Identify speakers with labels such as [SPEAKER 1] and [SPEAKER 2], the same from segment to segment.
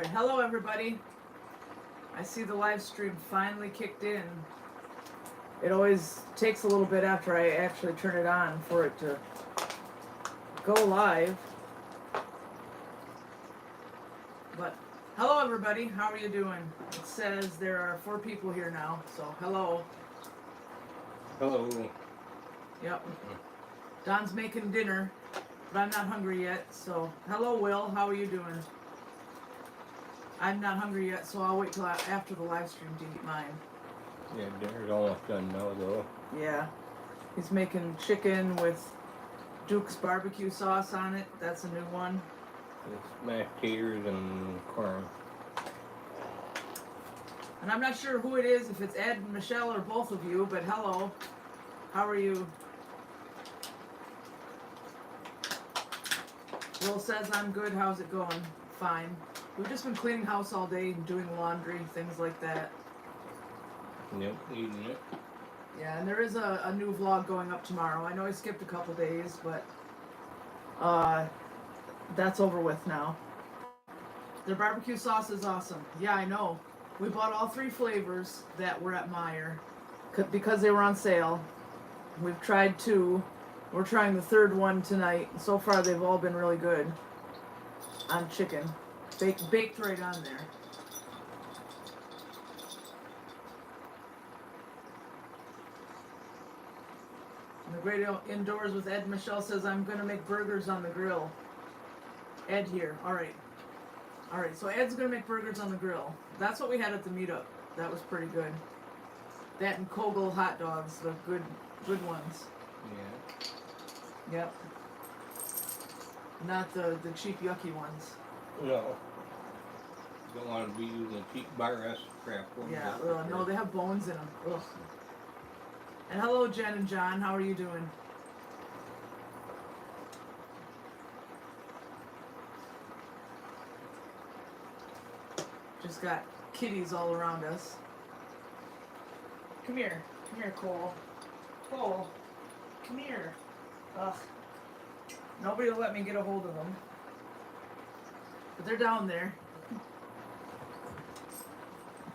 [SPEAKER 1] Alright, hello everybody. I see the live stream finally kicked in. It always takes a little bit after I actually turn it on for it to go live. But hello everybody, how are you doing? It says there are 4 people here now, so hello.
[SPEAKER 2] Hello.
[SPEAKER 1] Yep. Don's making dinner, but I'm not hungry yet, so hello Will, how are you doing? I'm not hungry yet, so I'll wait till after the live stream to eat mine.
[SPEAKER 2] Yeah, dinner's almost done now, though.
[SPEAKER 1] Yeah. He's making chicken with Duke's barbecue sauce on it. That's a new one.
[SPEAKER 2] It's mashed taters and corn.
[SPEAKER 1] And I'm not sure who it is, if it's Ed and Michelle or both of you, but hello. How are you? Will says I'm good. How's it going? Fine. We've just been cleaning house all day and doing laundry, things like that.
[SPEAKER 2] Yep, eating it.
[SPEAKER 1] Yeah, and there is a new vlog going up tomorrow. I know I skipped a couple days, but that's over with now. Their barbecue sauce is awesome. Yeah, I know. We bought all 3 flavors that were at Meijer because they were on sale. We've tried 2. We're trying the 3rd one tonight. So far, they've all been really good on chicken. Baked right on there. And the Great Indoors with Ed Michelle says, I'm going to make burgers on the grill. Ed here. All right. All right, so Ed's going to make burgers on the grill. That's what we had at the meetup. That was pretty good. That and Kogel hot dogs, the good ones.
[SPEAKER 2] Yeah.
[SPEAKER 1] Yep. Not the cheap, yucky ones.
[SPEAKER 2] No. Don't want to be using cheap bar-ass crap.
[SPEAKER 1] Yeah, no, they have bones in them. Ugh. And hello, Jen and John. How are you doing? Just got kitties all around us. Come here. Come here, Cole. Cole. Come here. Ugh. Nobody will let me get a hold of them. But they're down there.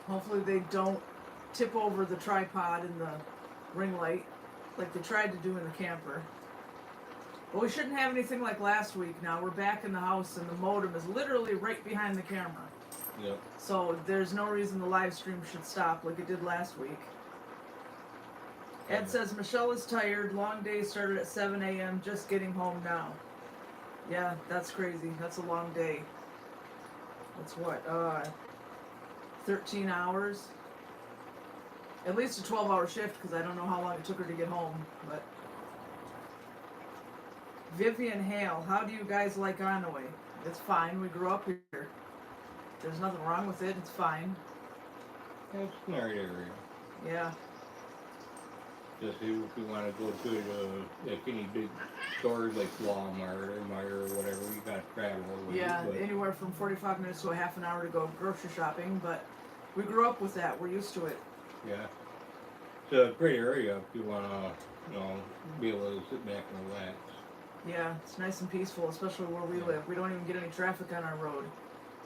[SPEAKER 1] Hopefully they don't tip over the tripod and the ring light like they tried to do in the camper. But we shouldn't have anything like last week now. We're back in the house and the modem is literally right behind the camera.
[SPEAKER 2] Yep.
[SPEAKER 1] So there's no reason the live stream should stop like it did last week. Ed says, Michelle is tired. Long day started at 7 a.m. Just getting home now. Yeah, that's crazy. That's a long day. That's what, 13 hours? At least a 12-hour shift, because I don't know how long it took her to get home. But Vivian Hale, how do you guys like Onaway? It's fine. We grew up here. There's nothing wrong with it. It's fine.
[SPEAKER 2] It's a nice area.
[SPEAKER 1] Yeah.
[SPEAKER 2] Just if you want to go to like any big stores like Walmart or Meijer or whatever, you got to travel.
[SPEAKER 1] Yeah, anywhere from 45 minutes to a half an hour to go grocery shopping, but we grew up with that. We're used to it.
[SPEAKER 2] Yeah. It's a great area if you want to, be able to sit back and relax.
[SPEAKER 1] Yeah, it's nice and peaceful, especially where we live. We don't even get any traffic on our road.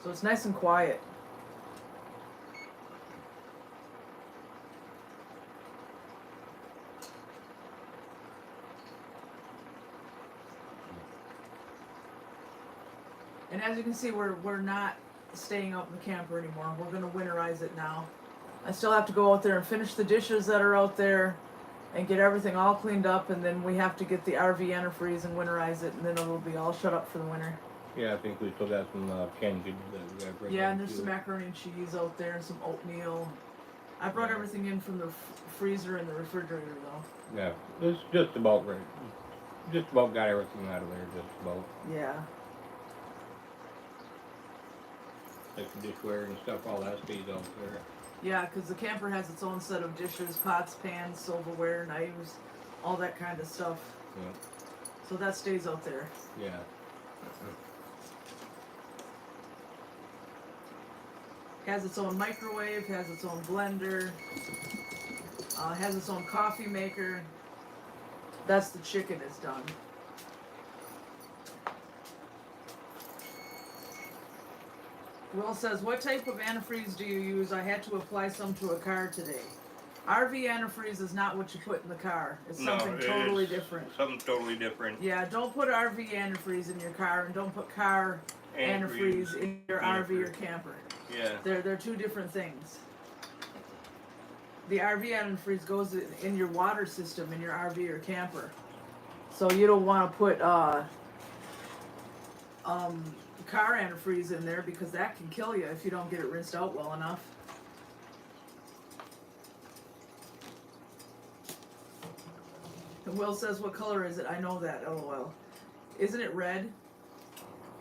[SPEAKER 1] So it's nice and quiet. And as you can see, we're not staying out in the camper anymore. We're going to winterize it now. I still have to go out there and finish the dishes that are out there and get everything all cleaned up, and then we have to get the RV antifreeze and winterize it, and then it'll be all shut up for the winter.
[SPEAKER 2] Yeah, I think we still got some canned goods that we got to bring.
[SPEAKER 1] Yeah, and there's some macaroni and cheese out there and some oatmeal. I brought everything in from the freezer and the refrigerator, though.
[SPEAKER 2] Yeah, it's just about right. Just about got everything out of there, just about.
[SPEAKER 1] Yeah.
[SPEAKER 2] Like the dishware and stuff, all that stays out there.
[SPEAKER 1] Yeah, because the camper has its own set of dishes, pots, pans, silverware, knives, all that kind of stuff.
[SPEAKER 2] Yeah.
[SPEAKER 1] So that stays out there.
[SPEAKER 2] Yeah.
[SPEAKER 1] Has its own microwave, has its own blender, has its own coffee maker. That's the chicken is done. Will says, what type of antifreeze do you use? I had to apply some to a car today. RV antifreeze is not what you put in the car. It's something totally different.
[SPEAKER 2] Something totally different.
[SPEAKER 1] Yeah, don't put RV antifreeze in your car, and don't put car antifreeze in your RV or camper.
[SPEAKER 2] Yeah.
[SPEAKER 1] They're two different things. The RV antifreeze goes in your water system in your RV or camper. So you don't want to put car antifreeze in there because that can kill you if you don't get it rinsed out well enough. And Will says, what color is it? I know that, LOL. Isn't it red?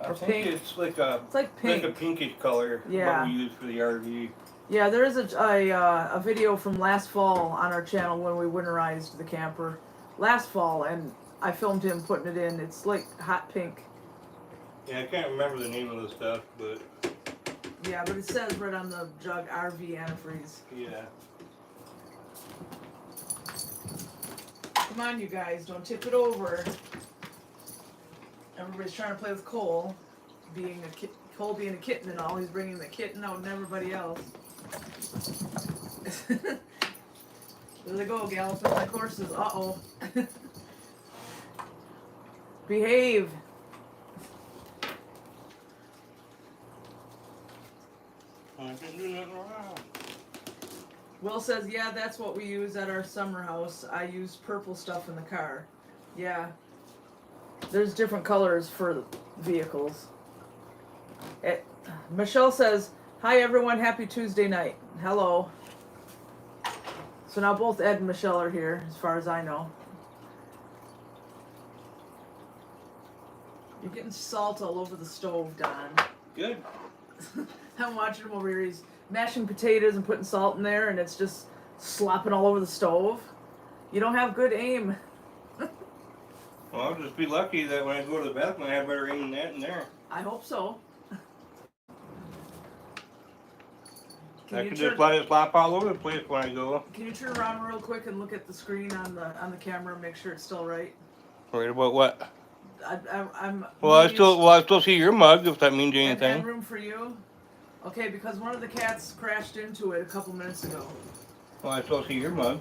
[SPEAKER 2] I think pink? It's like a
[SPEAKER 1] pink.
[SPEAKER 2] Like a pinkish color.
[SPEAKER 1] Yeah.
[SPEAKER 2] What we use for the RV.
[SPEAKER 1] Yeah, there is a video from last fall on our channel when we winterized the camper. Last fall, and I filmed him putting it in. It's like hot pink.
[SPEAKER 2] Yeah, I can't remember the name of the stuff, but...
[SPEAKER 1] Yeah, but it says right on the jug, RV antifreeze.
[SPEAKER 2] Yeah.
[SPEAKER 1] Come on, you guys, don't tip it over. Everybody's trying to play with Cole, Cole being a kitten and all. He's bringing the kitten out and everybody else. There they go, galloping like horses. Uh-oh. Behave.
[SPEAKER 2] I didn't do nothing wrong.
[SPEAKER 1] Will says, yeah, that's what we use at our summer house. I use purple stuff in the car. Yeah. There's different colors for vehicles. Michelle says, hi everyone, happy Tuesday night. Hello. So now both Ed and Michelle are here, as far as I know. You're getting salt all over the stove, Don.
[SPEAKER 2] Good.
[SPEAKER 1] I'm watching him over here. He's mashing potatoes and putting salt in there, and it's just slopping all over the stove. You don't have good aim.
[SPEAKER 2] Well, I'll just be lucky that when I go to the bathroom, I have better aim than that in there.
[SPEAKER 1] I hope so.
[SPEAKER 2] I can just let it slop all over the place when I go.
[SPEAKER 1] Can you turn around real quick and look at the screen on the camera and make sure it's still right?
[SPEAKER 2] Worried about what?
[SPEAKER 1] I'm.
[SPEAKER 2] Well, I still see your mug, if that means anything.
[SPEAKER 1] And room for you. Okay, because one of the cats crashed into it a couple minutes ago.
[SPEAKER 2] Well, I still see your mug.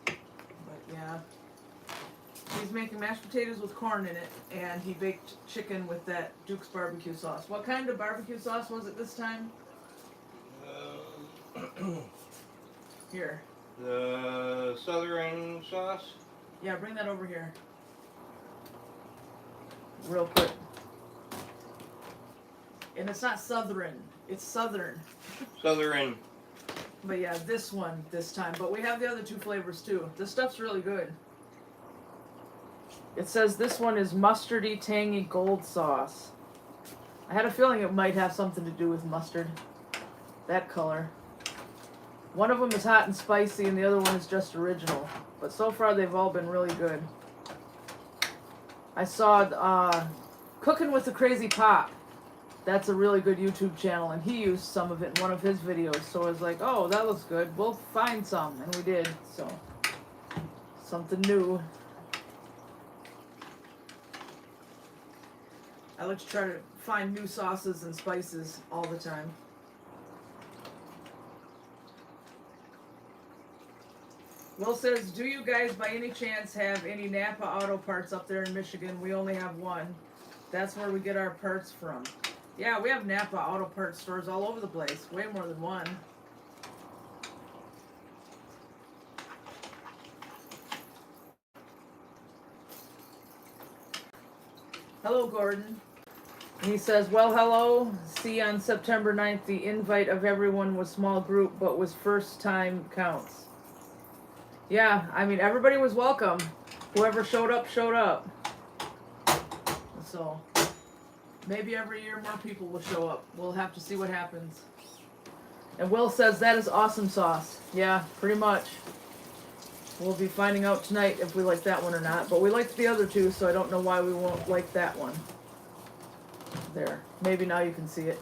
[SPEAKER 1] But yeah, he's making mashed potatoes with corn in it, and he baked chicken with that Duke's barbecue sauce. What kind of barbecue sauce was it this time? Here.
[SPEAKER 2] The Southern sauce?
[SPEAKER 1] Yeah, bring that over here. Real quick. And it's not Southern, it's Southern.
[SPEAKER 2] Southern.
[SPEAKER 1] But yeah, this one this time. But we have the other two flavors too. This stuff's really good. It says this one is mustardy, tangy gold sauce. I had a feeling it might have something to do with mustard. That color. One of them is hot and spicy and the other one is just original. But so far they've all been really good. I saw Cooking with the Crazy Pop. That's a really good YouTube channel, and he used some of it in one of his videos. So I was like, oh, that looks good. We'll find some, and we did. So, something new. I like to try to find new sauces and spices all the time. Will says, do you guys by any chance have any Napa Auto Parts up there in Michigan? We only have one. That's where we get our parts from. Yeah, we have Napa Auto Parts stores all over the place. Way more than one. Hello, Gordon. And he says, well, hello. See on September 9th, the invite of everyone was small group, but was first time counts. Yeah, I mean, everybody was welcome. Whoever showed up, showed up. So, maybe every year more people will show up. We'll have to see what happens. And Will says that is awesome sauce. Yeah, pretty much. We'll be finding out tonight if we like that one or not. But we liked the other two, so I don't know why we won't like that one. There. Maybe now you can see it.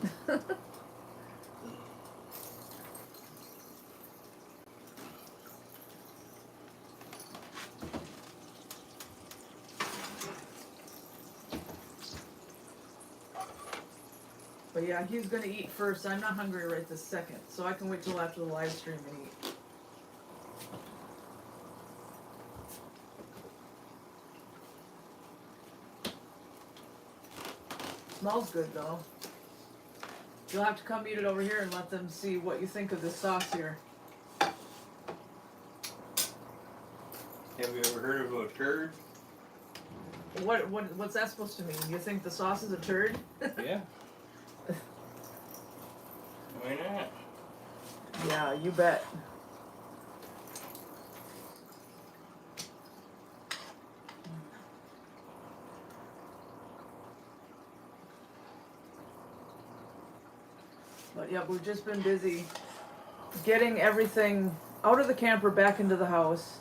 [SPEAKER 1] But yeah, he's gonna eat first. I'm not hungry right this second, so I can wait till after the live stream and eat. Smells good though. You'll have to come eat it over here and let them see what you think of this sauce here.
[SPEAKER 2] Have you ever heard of a turd?
[SPEAKER 1] What's that supposed to mean? You think the sauce is a turd?
[SPEAKER 2] Yeah. Why not?
[SPEAKER 1] Yeah, you bet. But yeah, we've just been busy getting everything out of the camper back into the house,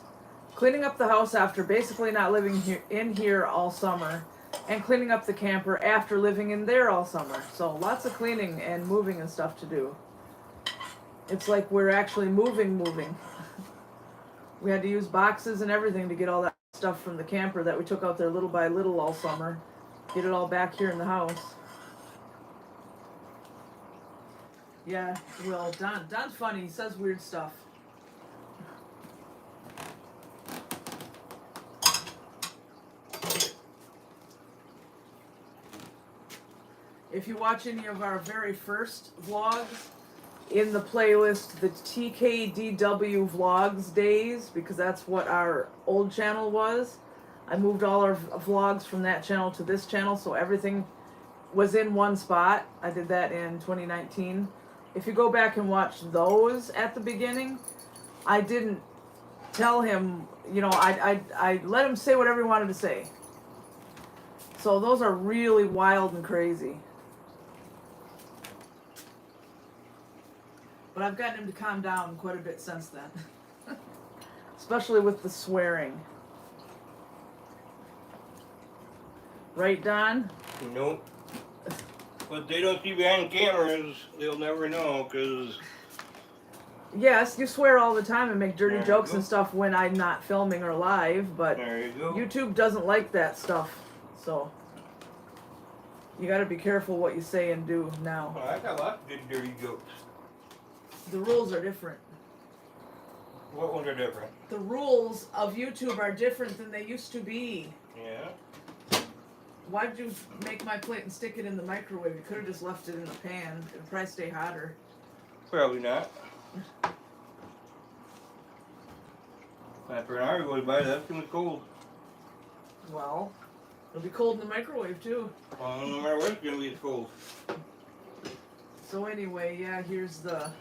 [SPEAKER 1] cleaning up the house after basically not living here all summer, and cleaning up the camper after living in there all summer. So lots of cleaning and moving and stuff to do. It's like we're actually moving. We had to use boxes and everything to get all that stuff from the camper that we took out there little by little all summer, get it all back here in the house. Yeah, well, Don's funny. He says weird stuff. If you watch any of our very first vlogs, in the playlist, the TKDW Vlogs days, because that's what our old channel was, I moved all our vlogs from that channel to this channel, so everything was in one spot. I did that in 2019. If you go back and watch those at the beginning, I didn't tell him, you know, I let him say whatever he wanted to say. So those are really wild and crazy. But I've gotten him to calm down quite a bit since then. Especially with the swearing. Right, Don?
[SPEAKER 2] Nope. But they don't see behind cameras, they'll never know, because...
[SPEAKER 1] Yes, you swear all the time and make dirty
[SPEAKER 2] There you
[SPEAKER 1] jokes
[SPEAKER 2] go.
[SPEAKER 1] and stuff when I'm not filming or live, but
[SPEAKER 2] There you go.
[SPEAKER 1] YouTube doesn't like that stuff, so you gotta be careful what you say and do now.
[SPEAKER 2] Well, I got lots of good dirty jokes.
[SPEAKER 1] The rules are different.
[SPEAKER 2] What ones are different?
[SPEAKER 1] The rules of YouTube are different than they used to be.
[SPEAKER 2] Yeah.
[SPEAKER 1] Why'd you make my plate and stick it in the microwave? You could have just left it in the pan. It'd probably stay hotter.
[SPEAKER 2] Probably not. After an hour goes by, that's gonna be cold.
[SPEAKER 1] Well, it'll be cold in the microwave too.
[SPEAKER 2] Well, no matter what, it's gonna be cold.
[SPEAKER 1] So anyway, yeah, here's the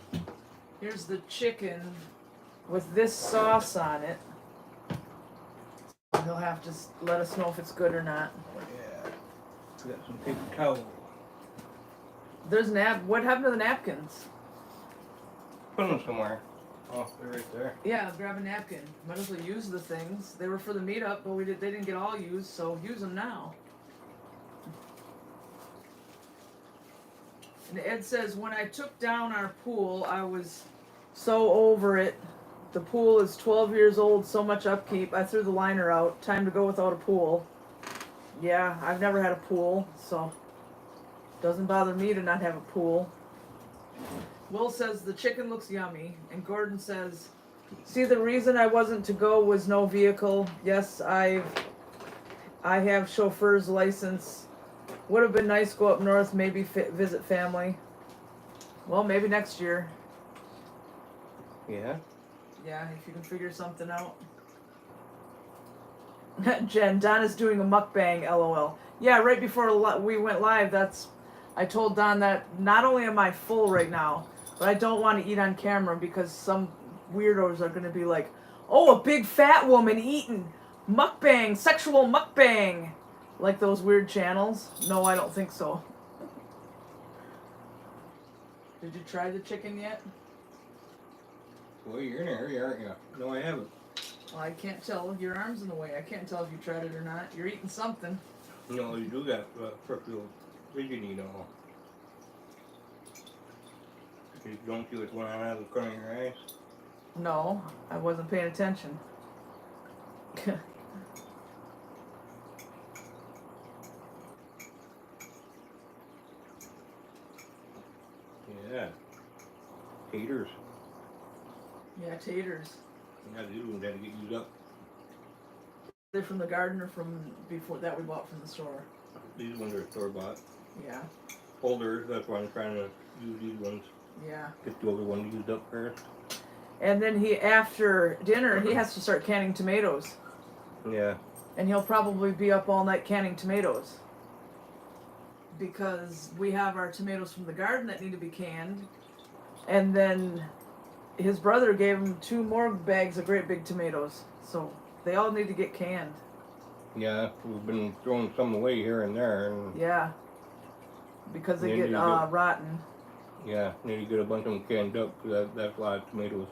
[SPEAKER 1] chicken with this sauce on it. He'll have to let us know if it's good or not.
[SPEAKER 2] Yeah. We got some paper towel.
[SPEAKER 1] There's what happened to the napkins?
[SPEAKER 2] Put them somewhere. Oh, they're right there.
[SPEAKER 1] Yeah, grab a napkin. Might as well use the things. They were for the meetup, but they didn't get all used, so use them now. And Ed says, when I took down our pool, I was so over it. The pool is 12 years old, so much upkeep. I threw the liner out. Time to go without a pool. Yeah, I've never had a pool, so doesn't bother me to not have a pool. Will says the chicken looks yummy, and Gordon says, see, the reason I wasn't to go was no vehicle. Yes, I have chauffeur's license. Would have been nice to go up north, maybe visit family. Well, maybe next year.
[SPEAKER 2] Yeah.
[SPEAKER 1] Yeah, if you can figure something out. Jen, Don is doing a mukbang, LOL. Yeah, right before we went live, I told Don that not only am I full right now, but I don't want to eat on camera because some weirdos are going to be like, oh, a big fat woman eating mukbang, sexual mukbang. Like those weird channels? No, I don't think so. Did you try the chicken yet?
[SPEAKER 2] Well, you're in a hurry, aren't you? No, I haven't.
[SPEAKER 1] Well, I can't tell. Your arm's in the way. I can't tell if you tried it or not. You're eating something.
[SPEAKER 2] No, you do got fructose vision, you know. You don't see what's going on out of the corner of your eyes.
[SPEAKER 1] No, I wasn't paying attention.
[SPEAKER 2] Yeah. Taters.
[SPEAKER 1] Yeah, taters.
[SPEAKER 2] Yeah, these ones had to get used up.
[SPEAKER 1] They're from the garden or from before that we bought from the store?
[SPEAKER 2] These ones are store bought.
[SPEAKER 1] Yeah.
[SPEAKER 2] Older, that's why I'm trying to use these ones.
[SPEAKER 1] Yeah.
[SPEAKER 2] Get the older one used up first.
[SPEAKER 1] And then after dinner, he has to start canning tomatoes.
[SPEAKER 2] Yeah.
[SPEAKER 1] And he'll probably be up all night canning tomatoes. Because we have our tomatoes from the garden that need to be canned. And then his brother gave him 2 more bags of great big tomatoes. So they all need to get canned.
[SPEAKER 2] Yeah, we've been throwing some away here and there. And
[SPEAKER 1] Yeah. Because they
[SPEAKER 2] Yeah,
[SPEAKER 1] get
[SPEAKER 2] you
[SPEAKER 1] rotten.
[SPEAKER 2] yeah, need to get a bunch of them canned up because that's a lot of tomatoes.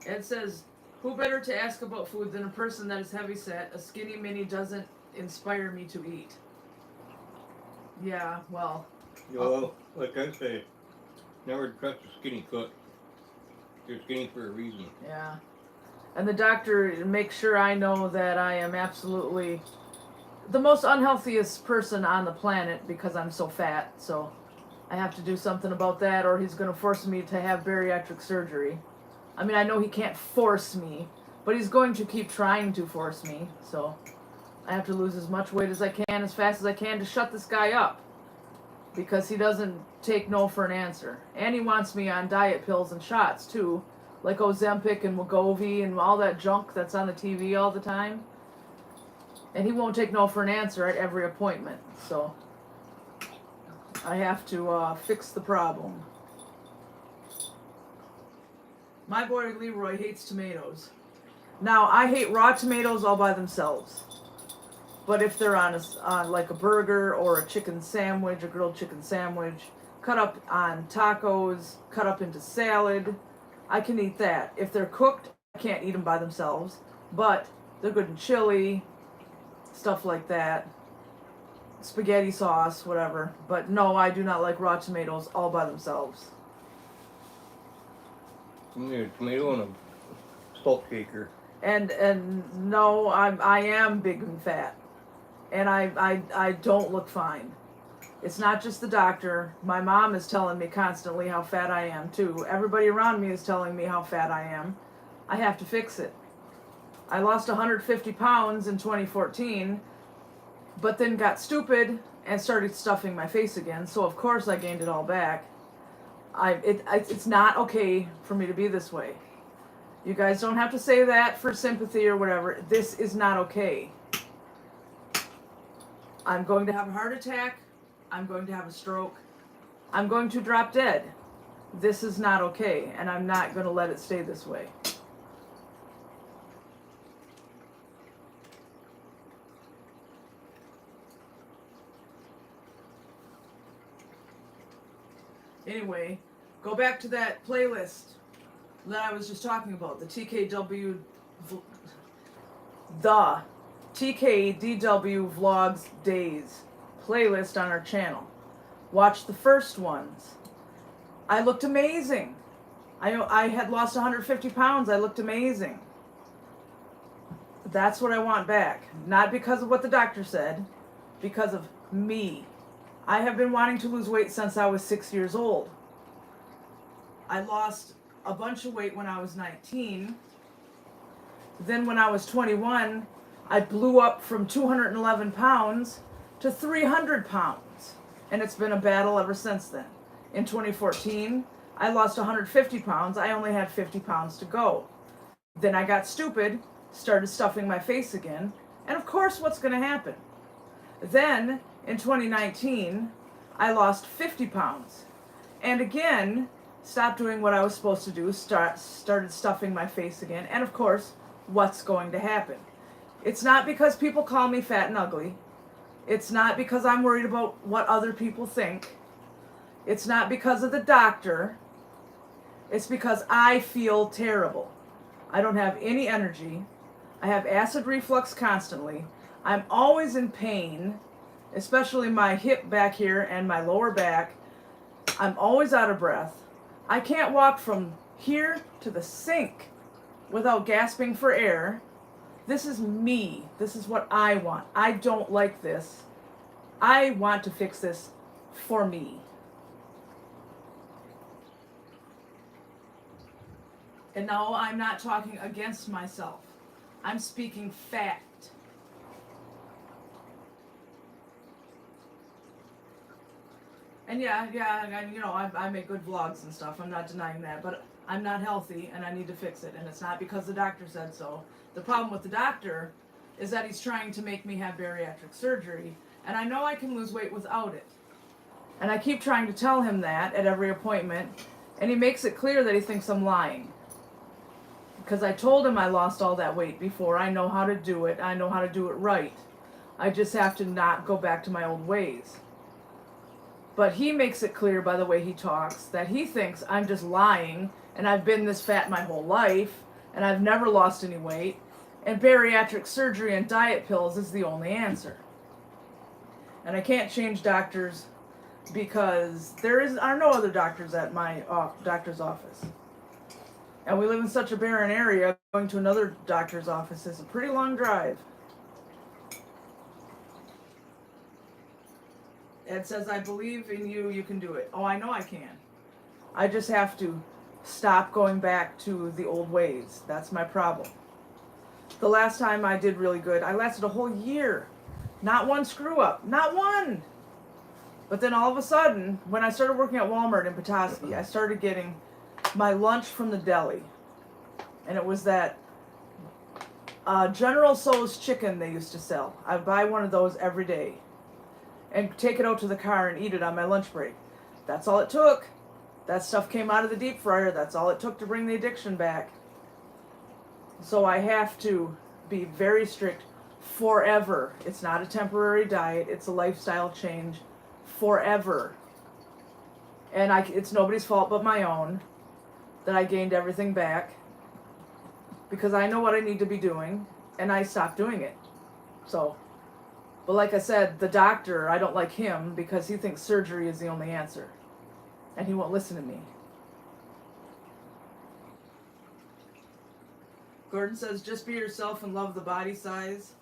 [SPEAKER 1] Ed says, who better to ask about food than a person that is heavyset? A skinny mini doesn't inspire me to eat. Yeah, well.
[SPEAKER 2] Well, like I say, never trust a skinny cook. They're skinny for a reason.
[SPEAKER 1] Yeah. And the doctor makes sure I know that I am absolutely the most unhealthiest person on the planet because I'm so fat. So I have to do something about that or he's going to force me to have bariatric surgery. I mean, I know he can't force me, but he's going to keep trying to force me. So I have to lose as much weight as I can, as fast as I can to shut this guy up. Because he doesn't take no for an answer. And he wants me on diet pills and shots, too. Like Ozempic and Wegovy and all that junk that's on the TV all the time. And he won't take no for an answer at every appointment. So I have to fix the problem. My boy Leroy hates tomatoes. Now, I hate raw tomatoes all by themselves. But if they're on like a burger or a chicken sandwich, a grilled chicken sandwich, cut up on tacos, cut up into salad, I can eat that. If they're cooked, I can't eat them by themselves. But they're good in chili, stuff like that. Spaghetti sauce, whatever. But no, I do not like raw tomatoes all by themselves.
[SPEAKER 2] You need a tomato and a salt shaker.
[SPEAKER 1] And no, I am big and fat. And I don't look fine. It's not just the doctor. My mom is telling me constantly how fat I am too. Everybody around me is telling me how fat I am. I have to fix it. I lost 150 pounds in 2014, but then got stupid and started stuffing my face again. So of course I gained it all back. It's not okay for me to be this way. You guys don't have to say that for sympathy or whatever. This is not okay. I'm going to have a heart attack. I'm going to have a stroke. I'm going to drop dead. This is not okay, and I'm not going to let it stay this way. Anyway, go back to that playlist that I was just talking about, the TKDW Vlogs Days playlist on our channel. Watch the first ones. I looked amazing. I had lost 150 pounds. I looked amazing. That's what I want back. Not because of what the doctor said, because of me. I have been wanting to lose weight since I was 6 years old. I lost a bunch of weight when I was 19. Then when I was 21, I blew up from 211 pounds to 300 pounds. And it's been a battle ever since then. In 2014, I lost 150 pounds. I only had 50 pounds to go. Then I got stupid, started stuffing my face again. And of course, what's going to happen? Then, in 2019, I lost 50 pounds. And again, stopped doing what I was supposed to do, started stuffing my face again. And of course, what's going to happen? It's not because people call me fat and ugly. It's not because I'm worried about what other people think. It's not because of the doctor. It's because I feel terrible. I don't have any energy. I have acid reflux constantly. I'm always in pain, especially my hip back here and my lower back. I'm always out of breath. I can't walk from here to the sink without gasping for air. This is me. This is what I want. I don't like this. I want to fix this for me. And no, I'm not talking against myself. I'm speaking fact. And yeah, and, you know, I make good vlogs and stuff. I'm not denying that, but I'm not healthy and I need to fix it. And it's not because the doctor said so. The problem with the doctor is that he's trying to make me have bariatric surgery, and I know I can lose weight without it. And I keep trying to tell him that at every appointment, and he makes it clear that he thinks I'm lying. Because I told him I lost all that weight before. I know how to do it. I know how to do it right. I just have to not go back to my old ways. But he makes it clear by the way he talks that he thinks I'm just lying and I've been this fat my whole life and I've never lost any weight and bariatric surgery and diet pills is the only answer. And I can't change doctors because there are no other doctors at my doctor's office. And we live in such a barren area, going to another doctor's office is a pretty long drive. Ed says, I believe in you, you can do it. Oh, I know I can. I just have to stop going back to the old ways. That's my problem. The last time I did really good, I lasted a whole year. Not one screw up. Not one! But then all of a sudden, when I started working at Walmart in Petoskey, I started getting my lunch from the deli. And it was that General Tso's chicken they used to sell. I buy one of those every day and take it out to the car and eat it on my lunch break. That's all it took. That stuff came out of the deep fryer. That's all it took to bring the addiction back. So I have to be very strict forever. It's not a temporary diet. It's a lifestyle change forever. And it's nobody's fault but my own that I gained everything back because I know what I need to be doing and I stopped doing it. So, but like I said, the doctor, I don't like him because he thinks surgery is the only answer. And he won't listen to me. Gordon says, just be yourself and love the body size.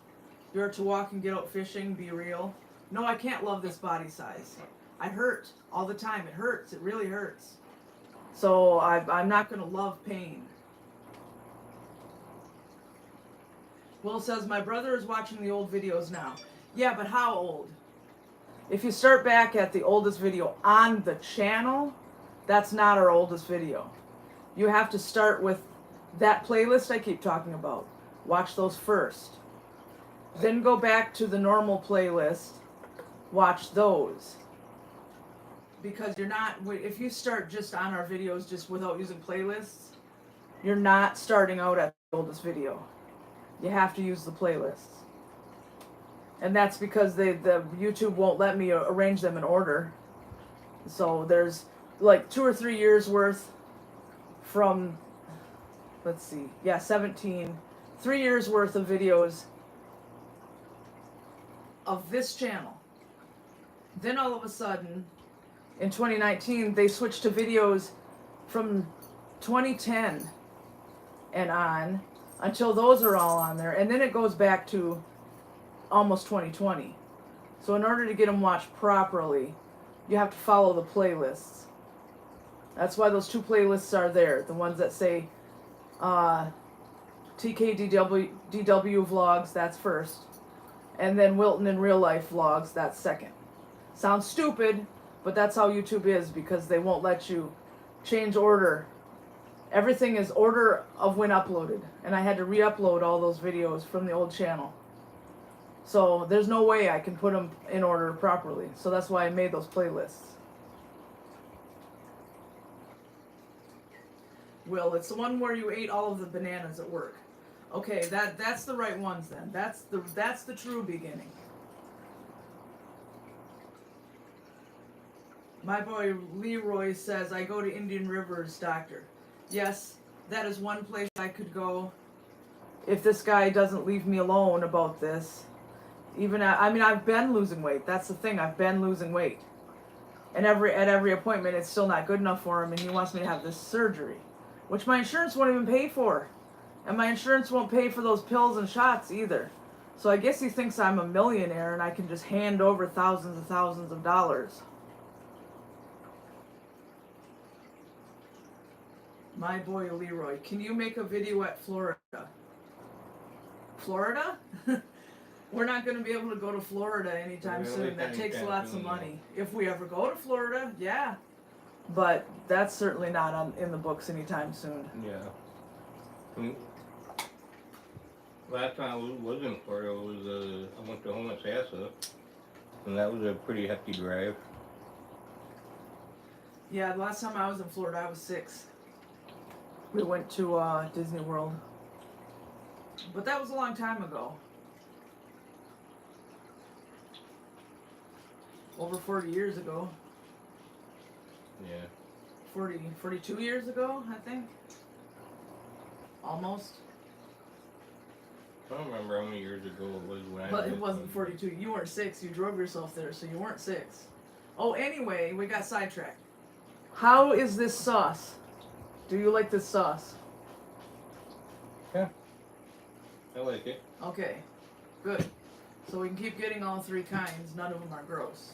[SPEAKER 1] You're to walk and get out fishing, be real. No, I can't love this body size. I hurt all the time. It hurts. It really hurts. So I'm not going to love pain. Will says, my brother is watching the old videos now. Yeah, but how old? If you start back at the oldest video on the channel, that's not our oldest video. You have to start with that playlist I keep talking about. Watch those first. Then go back to the normal playlist. Watch those. Because you're not, if you start just on our videos just without using playlists, you're not starting out at the oldest video. You have to use the playlists. And that's because the YouTube won't let me arrange them in order. So there's like 2 or 3 years worth from, let's see, 17, 3 years worth of videos of this channel. Then all of a sudden, in 2019, they switched to videos from 2010 and on until those are all on there. And then it goes back to almost 2020. So in order to get them watched properly, you have to follow the playlists. That's why those 2 playlists are there. The ones that say TKDW vlogs, that's first. And then Wilton in real life vlogs, that's second. Sounds stupid, but that's how YouTube is because they won't let you change order. Everything is order of when uploaded. And I had to re-upload all those videos from the old channel. So there's no way I can put them in order properly. So that's why I made those playlists. Will, it's the one where you ate all of the bananas at work. Okay, that's the right ones then. That's the true beginning. My boy Leroy says, I go to Indian River's doctor. Yes, that is one place I could go if this guy doesn't leave me alone about this. I've been losing weight. That's the thing. I've been losing weight. And at every appointment, it's still not good enough for him, and he wants me to have this surgery, which my insurance won't even pay for. And my insurance won't pay for those pills and shots either. So I guess he thinks I'm a millionaire and I can just hand over thousands and thousands of dollars. My boy Leroy, can you make a video at Florida? Florida? We're not going to be able to go to Florida anytime soon. That takes lots of money. If we ever go to Florida, yeah. But that's certainly not in the books anytime soon.
[SPEAKER 2] Yeah. I mean, last time I was in Florida, I went to Homosassa, and that was a pretty hefty drive.
[SPEAKER 1] Yeah, the last time I was in Florida, I was 6. We went to Disney World. But that was a long time ago. Over 40 years ago.
[SPEAKER 2] Yeah.
[SPEAKER 1] 42 years ago, I think. Almost.
[SPEAKER 2] I don't remember how many years ago it was when
[SPEAKER 1] But it wasn't 42. You weren't 6. You drove yourself there, so you weren't 6. Oh, anyway, we got sidetracked. How is this sauce? Do you like this sauce?
[SPEAKER 2] Yeah. I like it.
[SPEAKER 1] Okay, good. So we can keep getting all 3 kinds. None of them are gross.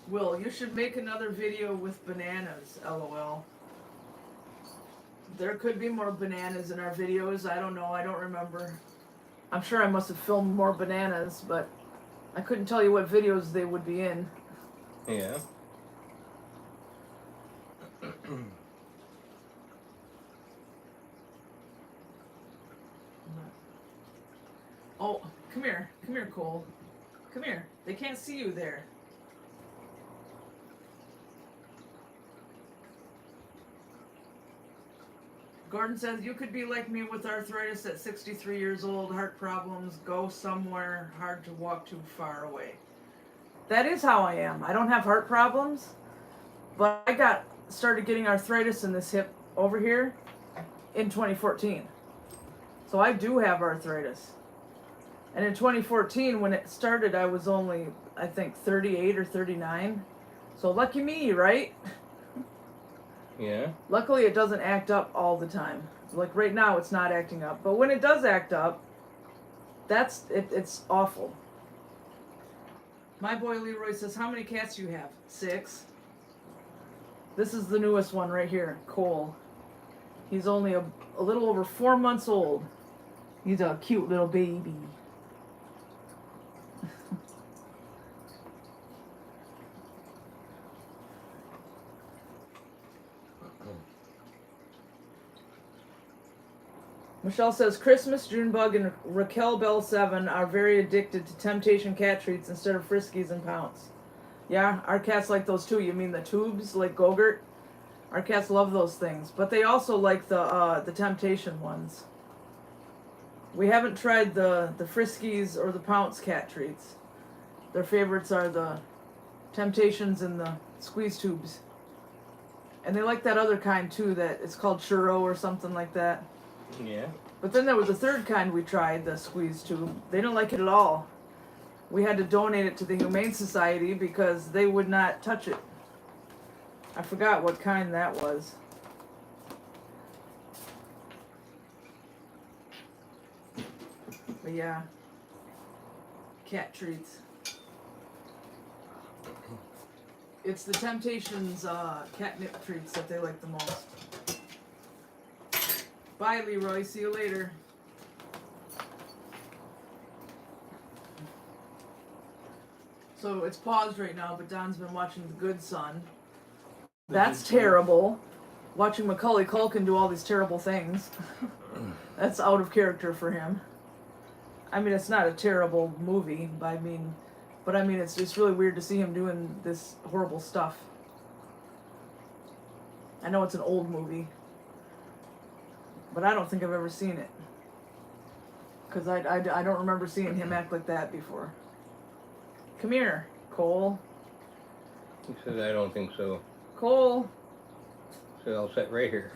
[SPEAKER 1] Will, you should make another video with bananas, LOL. There could be more bananas in our videos. I don't know. I don't remember. I'm sure I must have filmed more bananas, but I couldn't tell you what videos they would be in.
[SPEAKER 2] Yeah.
[SPEAKER 1] Oh, come here. Come here, Cole. Come here. They can't see you there. Gordon says, you could be like me with arthritis at 63 years old, heart problems, go somewhere, hard to walk too far away. That is how I am. I don't have heart problems, but I started getting arthritis in this hip over here in 2014. So I do have arthritis. And in 2014, when it started, I was only, I think, 38 or 39. So lucky me, right?
[SPEAKER 2] Yeah.
[SPEAKER 1] Luckily, it doesn't act up all the time. Like right now, it's not acting up. But when it does act up, it's awful. My boy Leroy says, how many cats do you have? 6. This is the newest one right here, Cole. He's only a little over 4 months old. He's a cute little baby. Michelle says, Christmas, Junebug, and Raquel Bell 7 are very addicted to Temptation cat treats instead of Friskies and Pounce. Yeah, our cats like those too. You mean the tubes, like Go-Gurt? Our cats love those things. But they also like the Temptation ones. We haven't tried the Friskies or the Pounce cat treats. Their favorites are the Temptations and the squeeze tubes. And they like that other kind too, that it's called churro or something like that.
[SPEAKER 2] Yeah.
[SPEAKER 1] But then there was a third kind we tried, the squeeze tube. They didn't like it at all. We had to donate it to the Humane Society because they would not touch it. I forgot what kind that was. But yeah, cat treats. It's the Temptations catnip treats that they like the most. Bye, Leroy. See you later. So it's paused right now, but Don's been watching The Good Son. That's terrible. Watching Macaulay Culkin do all these terrible things. That's out of character for him. I mean, it's not a terrible movie, but I mean, it's just really weird to see him doing this horrible stuff. I know it's an old movie, but I don't think I've ever seen it. Because I don't remember seeing him act like that before. Come here, Cole.
[SPEAKER 2] He says, I don't think so.
[SPEAKER 1] Cole.
[SPEAKER 2] So I'll sit right here.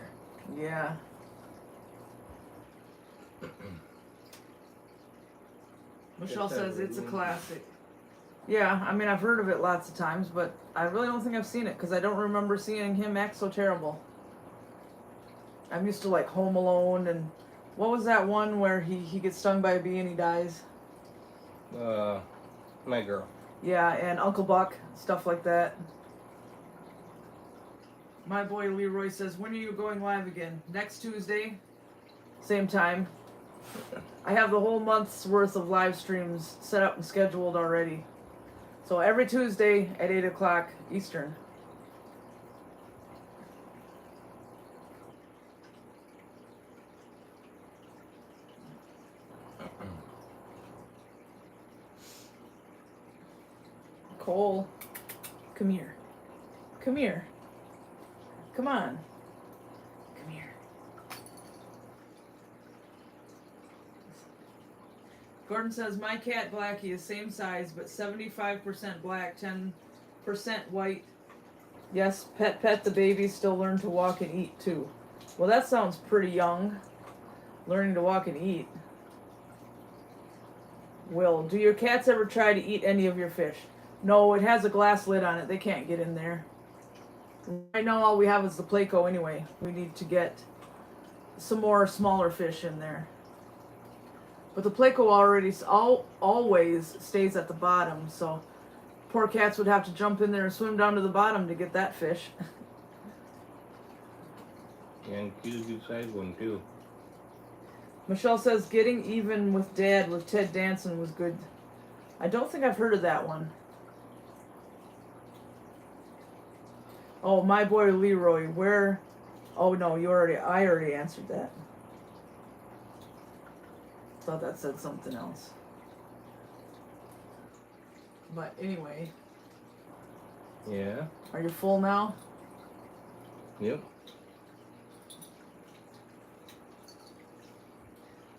[SPEAKER 1] Yeah. Michelle says it's a classic. Yeah, I mean, I've heard of it lots of times, but I really don't think I've seen it because I don't remember seeing him act so terrible. I'm used to like Home Alone and what was that one where he gets stung by a bee and he dies?
[SPEAKER 2] My girl.
[SPEAKER 1] Yeah, and Uncle Buck, stuff like that. My boy Leroy says, when are you going live again? Next Tuesday, same time. I have the whole month's worth of live streams set up and scheduled already. So every Tuesday at 8 o'clock Eastern. Cole, come here. Come here. Come on. Come here. Gordon says, my cat Blackie is same size, but 75% black, 10% white. Yes, pet the baby, still learn to walk and eat too. Well, that sounds pretty young. Learning to walk and eat. Will, do your cats ever try to eat any of your fish? No, it has a glass lid on it. They can't get in there. Right now all we have is the Placo anyway. We need to get some more smaller fish in there. But the Placo always stays at the bottom, so poor cats would have to jump in there and swim down to the bottom to get that fish.
[SPEAKER 2] And cute good sized one too.
[SPEAKER 1] Michelle says, getting even with Dad with Ted Danson was good. I don't think I've heard of that one. Oh, my boy Leroy, where? Oh no, I already answered that. Thought that said something else. But anyway.
[SPEAKER 2] Yeah.
[SPEAKER 1] Are you full now?
[SPEAKER 2] Yep.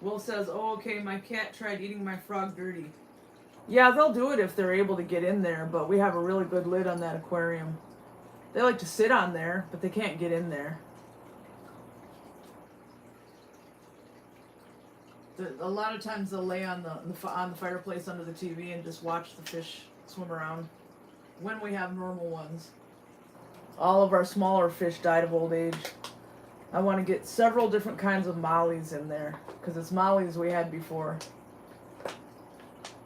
[SPEAKER 1] Will says, oh, okay, my cat tried eating my frog dirty. Yeah, they'll do it if they're able to get in there, but we have a really good lid on that aquarium. They like to sit on there, but they can't get in there. A lot of times they'll lay on the fireplace under the TV and just watch the fish swim around when we have normal ones. All of our smaller fish died of old age. I want to get several different kinds of mollies in there because it's mollies we had before.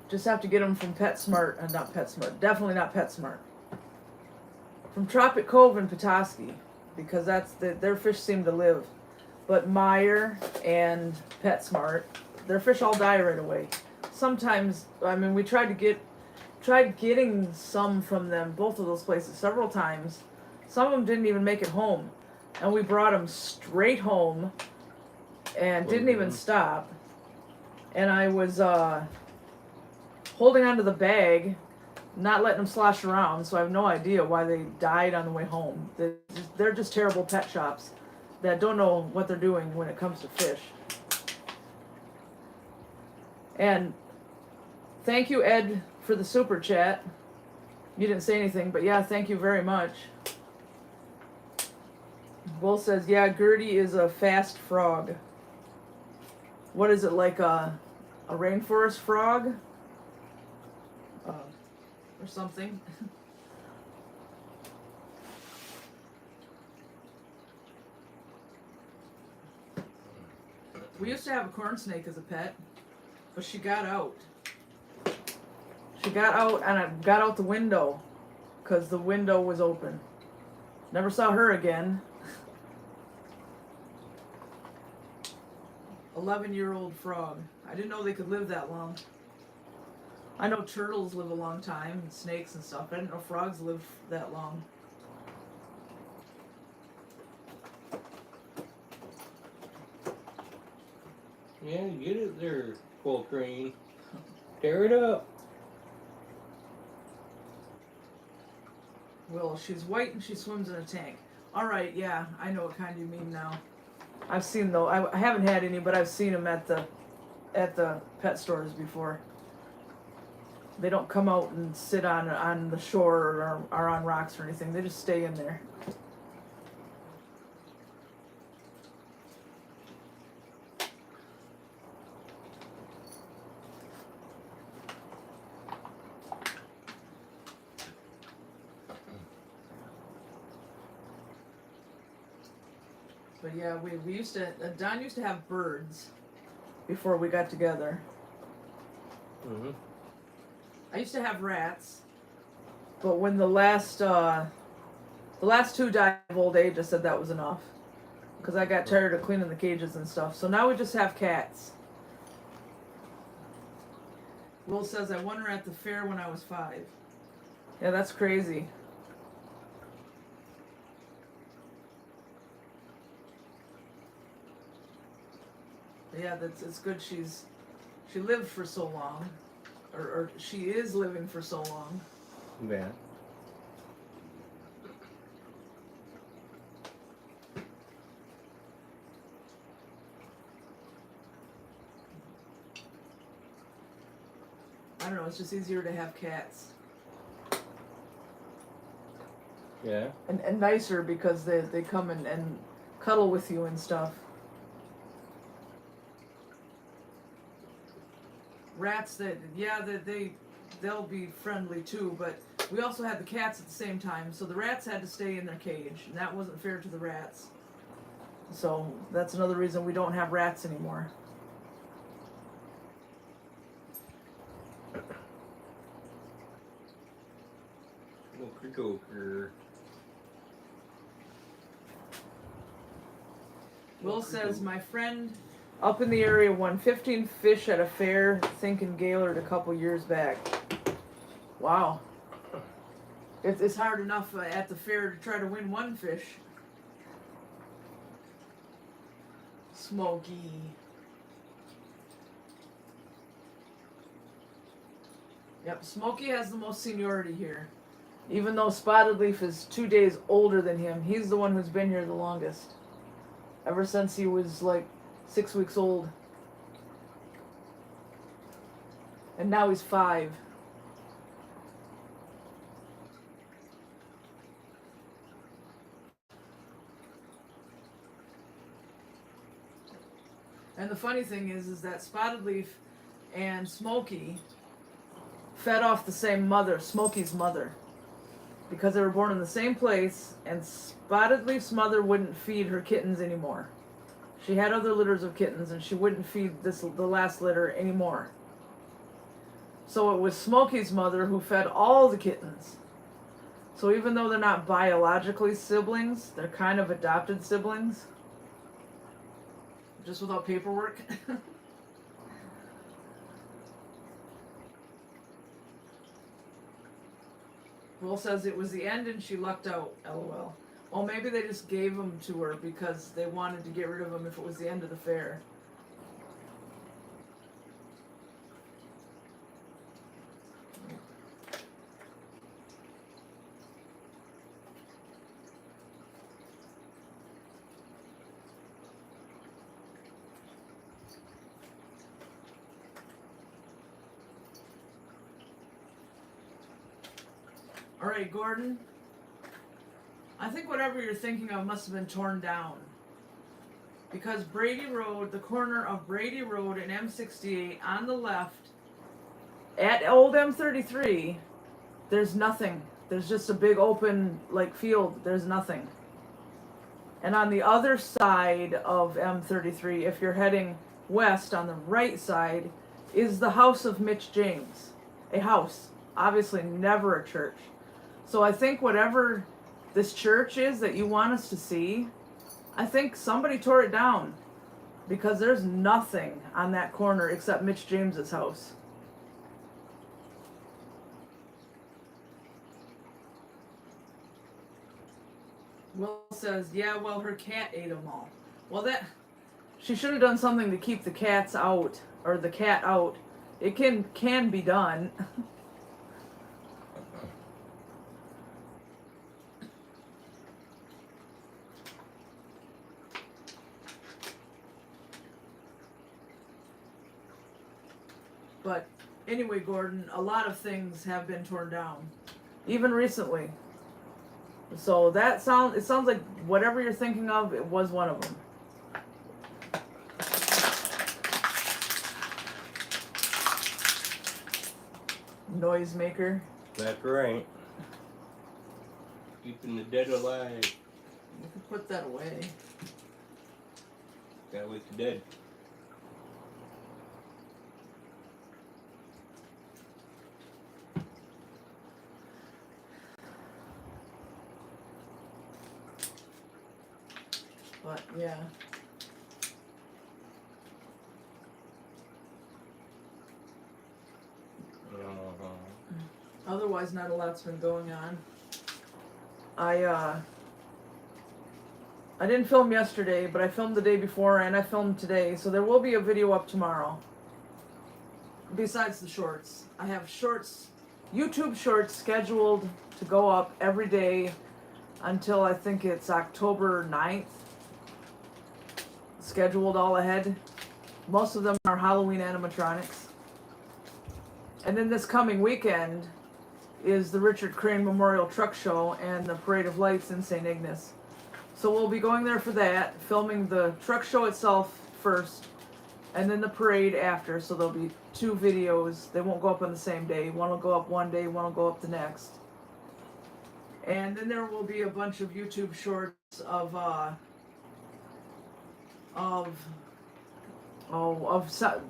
[SPEAKER 1] Just have to get them from PetSmart, and not PetSmart, definitely not PetSmart. From Tropic Cove in Petoskey, because that's their fish seem to live. But Meyer and PetSmart, their fish all die right away. Sometimes, I mean, we tried getting some from them, both of those places, several times. Some of them didn't even make it home, and we brought them straight home, and didn't even stop. And I was holding onto the bag, not letting them slosh around, so I have no idea why they died on the way home. They're just terrible pet shops that don't know what they're doing when it comes to fish. And thank you, Ed, for the super chat. You didn't say anything, but yeah, thank you very much. Will says, yeah, Gertie is a fast frog. What is it, like a rainforest frog? Or something. We used to have a corn snake as a pet, but she got out. She got out, and I got out the window because the window was open. Never saw her again. 11-year-old frog. I didn't know they could live that long. I know turtles live a long time, and snakes and stuff. I didn't know frogs live that long.
[SPEAKER 2] Yeah, get it there, Coltrane. Tear it up.
[SPEAKER 1] Well, she's white and she swims in a tank. Alright, yeah, I know what kind you mean now. I've seen though. I haven't had any, but I've seen them at the pet stores before. They don't come out and sit on the shore or on rocks or anything. They just stay in there. But yeah, we used to, Don used to have birds before we got together.
[SPEAKER 2] Mm-hmm.
[SPEAKER 1] I used to have rats, but when the last two died of old age, I said that was enough. Because I got tired of cleaning the cages and stuff. So now we just have cats. Will says, I won her at the fair when I was 5. Yeah, that's crazy. But yeah, it's good she lived for so long. Or she is living for so long.
[SPEAKER 2] Yeah.
[SPEAKER 1] I don't know, it's just easier to have cats.
[SPEAKER 2] Yeah.
[SPEAKER 1] And nicer because they come and cuddle with you and stuff. Rats they'll be friendly too, but we also had the cats at the same time, so the rats had to stay in their cage, and that wasn't fair to the rats. So that's another reason we don't have rats anymore.
[SPEAKER 2] Joker.
[SPEAKER 1] Will says, my friend up in the area won 15 fish at a fair, I think in Gaylord a couple years back. Wow. It's hard enough at the fair to try to win one fish. Smokey. Yep, Smokey has the most seniority here. Even though Spotted Leaf is 2 days older than him, he's the one who's been here the longest. Ever since he was like 6 weeks old. And now he's 5. And the funny thing is that Spotted Leaf and Smokey fed off the same mother, Smokey's mother. Because they were born in the same place, and Spotted Leaf's mother wouldn't feed her kittens anymore. She had other litters of kittens, and she wouldn't feed the last litter anymore. So it was Smokey's mother who fed all the kittens. So even though they're not biologically siblings, they're kind of adopted siblings. Just without paperwork. Will says it was the end and she lucked out, lol. Well, maybe they just gave them to her because they wanted to get rid of them if it was the end of the fair. Alright, Gordon. I think whatever you're thinking of must have been torn down. Because Brady Road, the corner of Brady Road and M68 on the left, at old M33, there's nothing. There's just a big open field. There's nothing. And on the other side of M33, if you're heading west on the right side, is the house of Mitch James. A house. Obviously never a church. So I think whatever this church is that you want us to see, I think somebody tore it down. Because there's nothing on that corner except Mitch James's house. Will says, yeah, well, her cat ate them all. Well, she should have done something to keep the cats out, or the cat out. It can be done. But anyway, Gordon, a lot of things have been torn down, even recently. So it sounds like whatever you're thinking of, it was one of them. Noisemaker.
[SPEAKER 2] That's right. Keeping the dead alive.
[SPEAKER 1] You can put that away.
[SPEAKER 2] Gotta wait till dead.
[SPEAKER 1] But yeah. Otherwise, not a lot's been going on. I didn't film yesterday, but I filmed the day before and I filmed today, so there will be a video up tomorrow. Besides the shorts. I have shorts, YouTube shorts scheduled to go up every day until I think it's October 9th. Scheduled all ahead. Most of them are Halloween animatronics. And then this coming weekend is the Richard Crane Memorial Truck Show and the Parade of Lights in St. Ignace. So we'll be going there for that, filming the truck show itself first, and then the parade after. So there'll be 2 videos. They won't go up on the same day. One will go up one day, one will go up the next. And then there will be a bunch of YouTube shorts of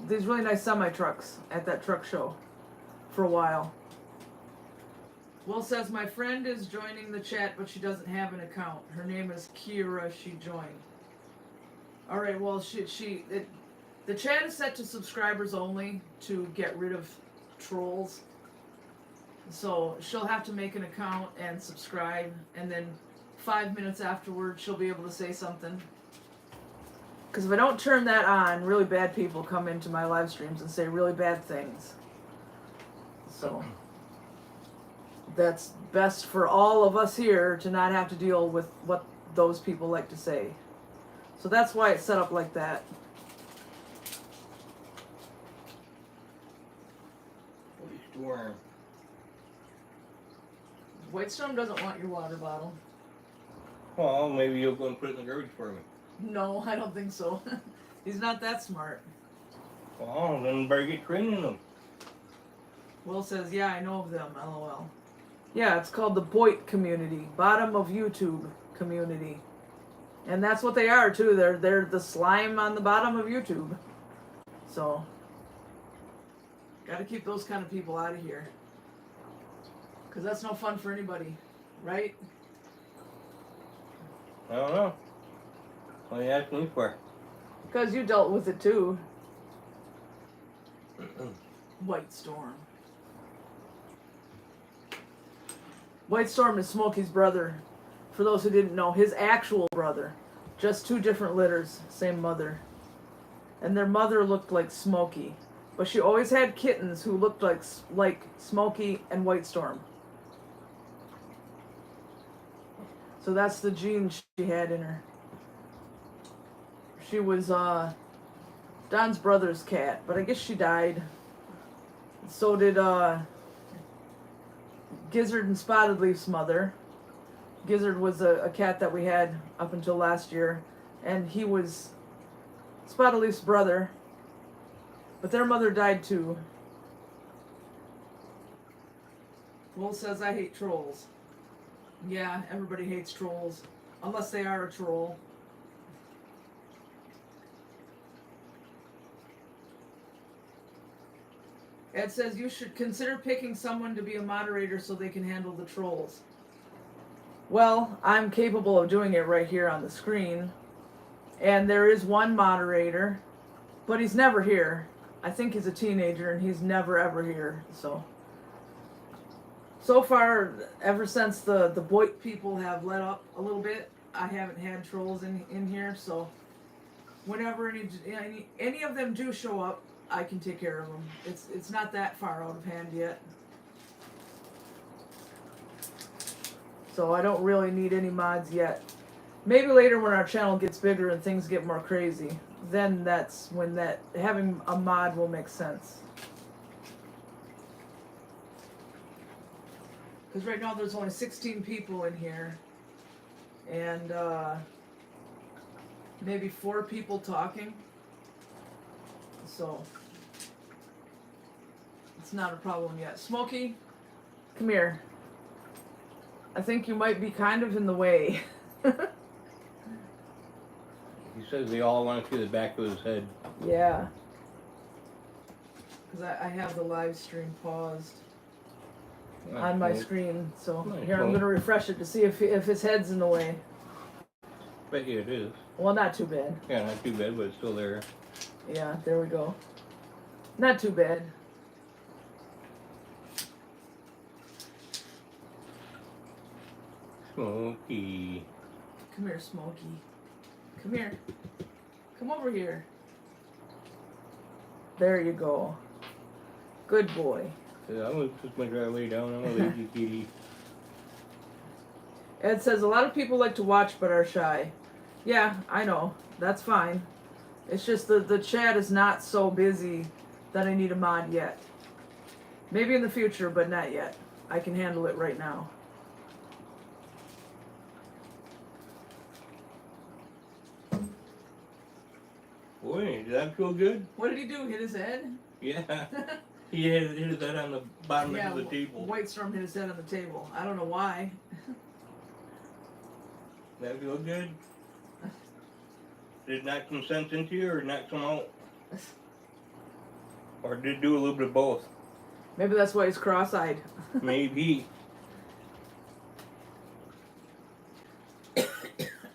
[SPEAKER 1] these really nice semi-trucks at that truck show for a while. Will says, my friend is joining the chat, but she doesn't have an account. Her name is Kira. She joined. All right, well, the chat is set to subscribers only to get rid of trolls. So she'll have to make an account and subscribe, and then 5 minutes afterwards, she'll be able to say something. Because if I don't turn that on, really bad people come into my live streams and say really bad things. So that's best for all of us here to not have to deal with what those people like to say. So that's why it's set up like that.
[SPEAKER 2] Storm.
[SPEAKER 1] White Storm doesn't want your water bottle.
[SPEAKER 2] Well, maybe you'll go and put it in the garbage for me.
[SPEAKER 1] No, I don't think so. He's not that smart.
[SPEAKER 2] Well, then better get training them.
[SPEAKER 1] Will says, yeah, I know of them, LOL. Yeah, it's called the Boit community, bottom of YouTube community. And that's what they are too. They're the slime on the bottom of YouTube. So gotta keep those kind of people out of here. Cause that's no fun for anybody, right?
[SPEAKER 2] I don't know. What are you asking me for?
[SPEAKER 1] Because you dealt with it too. White Storm. White Storm is Smokey's brother. For those who didn't know, his actual brother. Just 2 different litters, same mother. And their mother looked like Smokey. But she always had kittens who looked like Smokey and White Storm. So that's the gene she had in her. She was Don's brother's cat, but I guess she died. So did Gizzard and Spotted Leaf's mother. Gizzard was a cat that we had up until last year, and he was Spotted Leaf's brother, but their mother died too. Will says, I hate trolls. Yeah, everybody hates trolls, unless they are a troll. Ed says, you should consider picking someone to be a moderator so they can handle the trolls. Well, I'm capable of doing it right here on the screen. And there is one moderator, but he's never here. I think he's a teenager and he's never ever here. So far, ever since the Boit people have let up a little bit, I haven't had trolls in here. So whenever any of them do show up, I can take care of them. It's not that far out of hand yet. So I don't really need any mods yet. Maybe later when our channel gets bigger and things get more crazy, then that's when having a mod will make sense. Because right now there's only 16 people in here. And maybe 4 people talking. So it's not a problem yet. Smokey, come here. I think you might be kind of in the way.
[SPEAKER 2] He says they all want to see the back of his head.
[SPEAKER 1] Yeah. Because I have the live stream paused on my screen. So here I'm going to refresh it to see if his head's in the way.
[SPEAKER 2] Bet you it is.
[SPEAKER 1] Well, not too bad.
[SPEAKER 2] Yeah, not too bad, but it's still there.
[SPEAKER 1] Yeah, there we go. Not too bad.
[SPEAKER 2] Smokey.
[SPEAKER 1] Come here, Smokey. Come here. Come over here. There you go. Good boy.
[SPEAKER 2] Yeah, I'm going to put my driveway down. I'm a lazy kitty.
[SPEAKER 1] Ed says, a lot of people like to watch but are shy. Yeah, I know. That's fine. It's just the chat is not so busy that I need a mod yet. Maybe in the future, but not yet. I can handle it right now.
[SPEAKER 2] Boy, did that feel good?
[SPEAKER 1] What did he do? Hit his head?
[SPEAKER 2] Yeah. He hit his head on the bottom
[SPEAKER 1] Yeah,
[SPEAKER 2] edge of the table.
[SPEAKER 1] White Storm hit his head on the table. I don't know why.
[SPEAKER 2] That feel good? Did it knock some sense into you or knock some out? Or did it do a little bit of both?
[SPEAKER 1] Maybe that's why he's cross-eyed.
[SPEAKER 2] Maybe.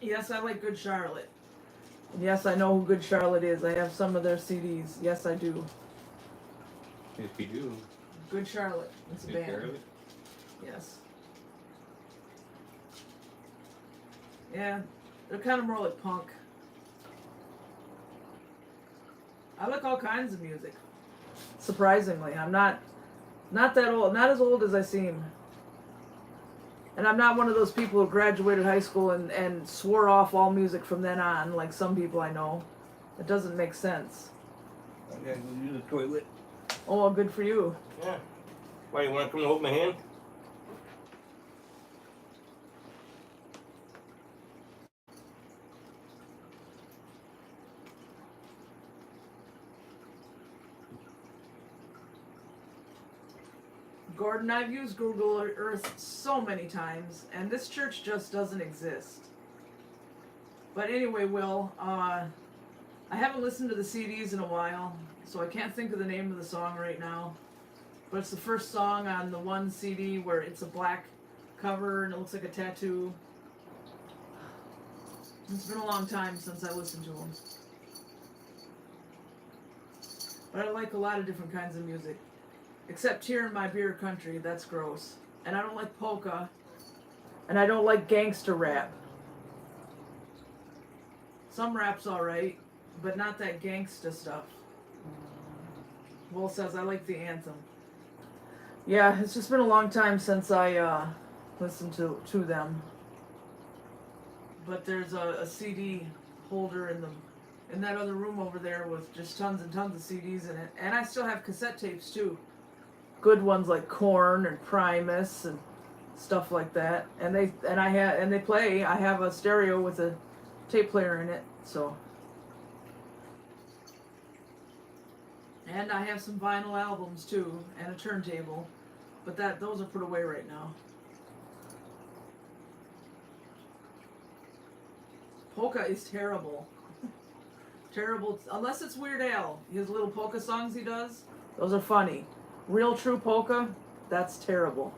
[SPEAKER 1] Yes, I like Good Charlotte. Yes, I know who Good Charlotte is. I have some of their CDs. Yes, I do.
[SPEAKER 2] Yes, you do.
[SPEAKER 1] Good Charlotte. It's a
[SPEAKER 2] Good
[SPEAKER 1] band.
[SPEAKER 2] Charlotte?
[SPEAKER 1] Yes. Yeah, they're kind of more like punk. I like all kinds of music. Surprisingly, I'm not that old, not as old as I seem. And I'm not one of those people who graduated high school and swore off all music from then on, like some people I know. It doesn't make sense.
[SPEAKER 2] I gotta go use the toilet.
[SPEAKER 1] Oh, well, good for you.
[SPEAKER 2] Yeah. Why, you want to come and hold my hand?
[SPEAKER 1] Gordon, I've used Google Earth so many times, and this church just doesn't exist. But anyway, Will, I haven't listened to the CDs in a while, so I can't think of the name of the song right now. But it's the first song on the one CD where it's a black cover and it looks like a tattoo. It's been a long time since I listened to them. But I like a lot of different kinds of music. Except here in my beer country, that's gross. And I don't like polka. And I don't like gangster rap. Some rap's alright, but not that gangsta stuff. Will says, I like the anthem. Yeah, it's just been a long time since I listened to them. But there's a CD holder in that other room over there with just tons and tons of CDs in it. And I still have cassette tapes too. Good ones like Korn and Primus and stuff like that. And they play. I have a stereo with a tape player in it, so. And I have some vinyl albums too, and a turntable. But those are put away right now. Polka is terrible. Terrible, unless it's Weird Al. His little polka songs he does, those are funny. Real true polka, that's terrible.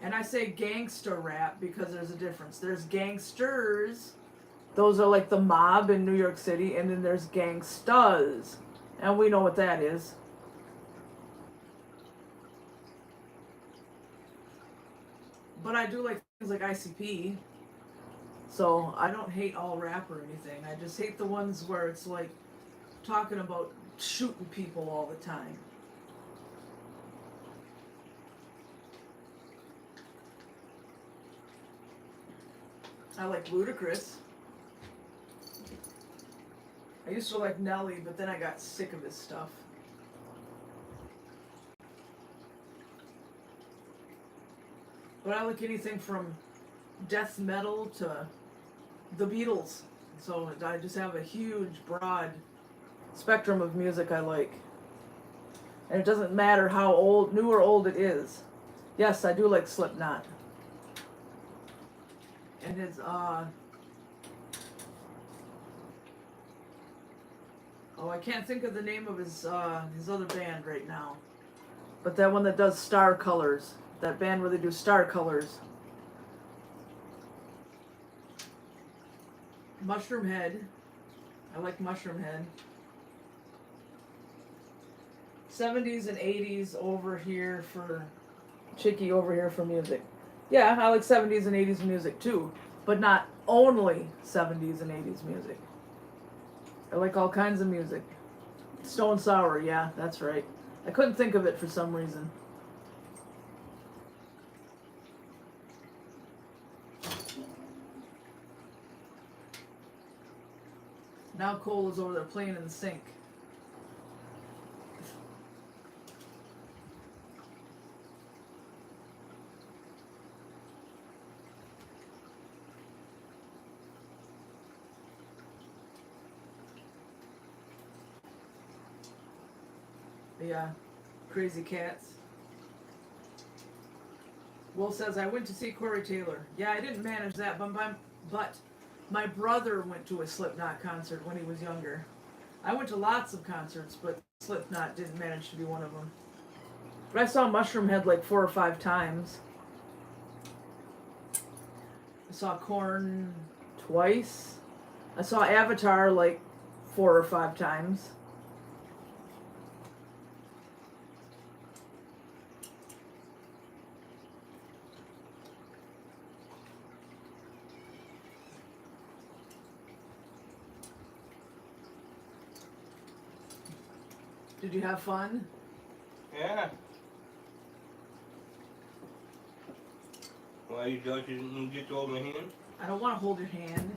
[SPEAKER 1] And I say gangster rap because there's a difference. There's gangsters, those are like the mob in New York City, and then there's gangstas, and we know what that is. But I do like things like ICP, so I don't hate all rap or anything. I just hate the ones where it's like talking about shooting people all the time. I like Ludacris. I used to like Nelly, but then I got sick of his stuff. But I like anything from death metal to the Beatles. So I just have a huge, broad spectrum of music I like. And it doesn't matter how old, new or old it is. Yes, I do like Slipknot. And his oh, I can't think of the name of his other band right now. But that one that does Star Colors. That band where they do Star Colors. Mushroom Head. I like Mushroom Head. 70s and 80s over here for Chicky over here for music. Yeah, I like 70s and 80s music too, but not only 70s and 80s music. I like all kinds of music. Stone Sour, yeah, that's right. I couldn't think of it for some reason. Now Cole is over there playing in the sink. Yeah, crazy cats. Will says, I went to see Corey Taylor. Yeah, I didn't manage that, but my brother went to a Slipknot concert when he was younger. I went to lots of concerts, but Slipknot didn't manage to be one of them. But I saw Mushroom Head like 4 or 5 times. I saw Korn twice. I saw Avatar like 4 or 5 times. Did you have fun?
[SPEAKER 2] Yeah. Why you thought you didn't get to hold my hand?
[SPEAKER 1] I don't want to hold your hand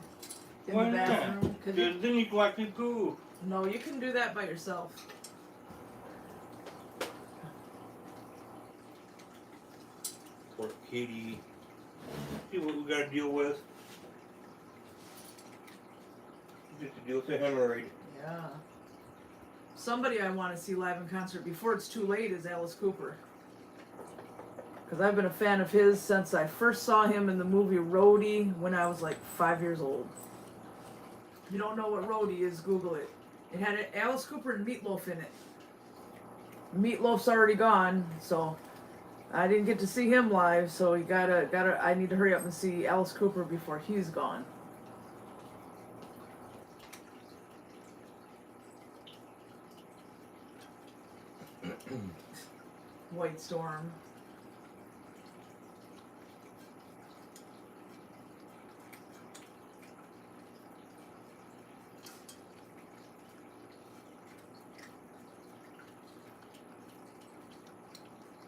[SPEAKER 1] in
[SPEAKER 2] Why
[SPEAKER 1] the
[SPEAKER 2] not?
[SPEAKER 1] bathroom.
[SPEAKER 2] Because then you watch it go.
[SPEAKER 1] No, you can do that by yourself.
[SPEAKER 2] Poor kitty. See what we gotta deal with. Just to deal with the hemorrhoid.
[SPEAKER 1] Yeah. Somebody I want to see live in concert before it's too late is Alice Cooper. Because I've been a fan of his since I first saw him in the movie Roadie when I was like 5 years old. If you don't know what Roadie is, Google it. It had Alice Cooper and Meatloaf in it. Meatloaf's already gone, so I didn't get to see him live, so I need to hurry up and see Alice Cooper before he's gone. White Storm.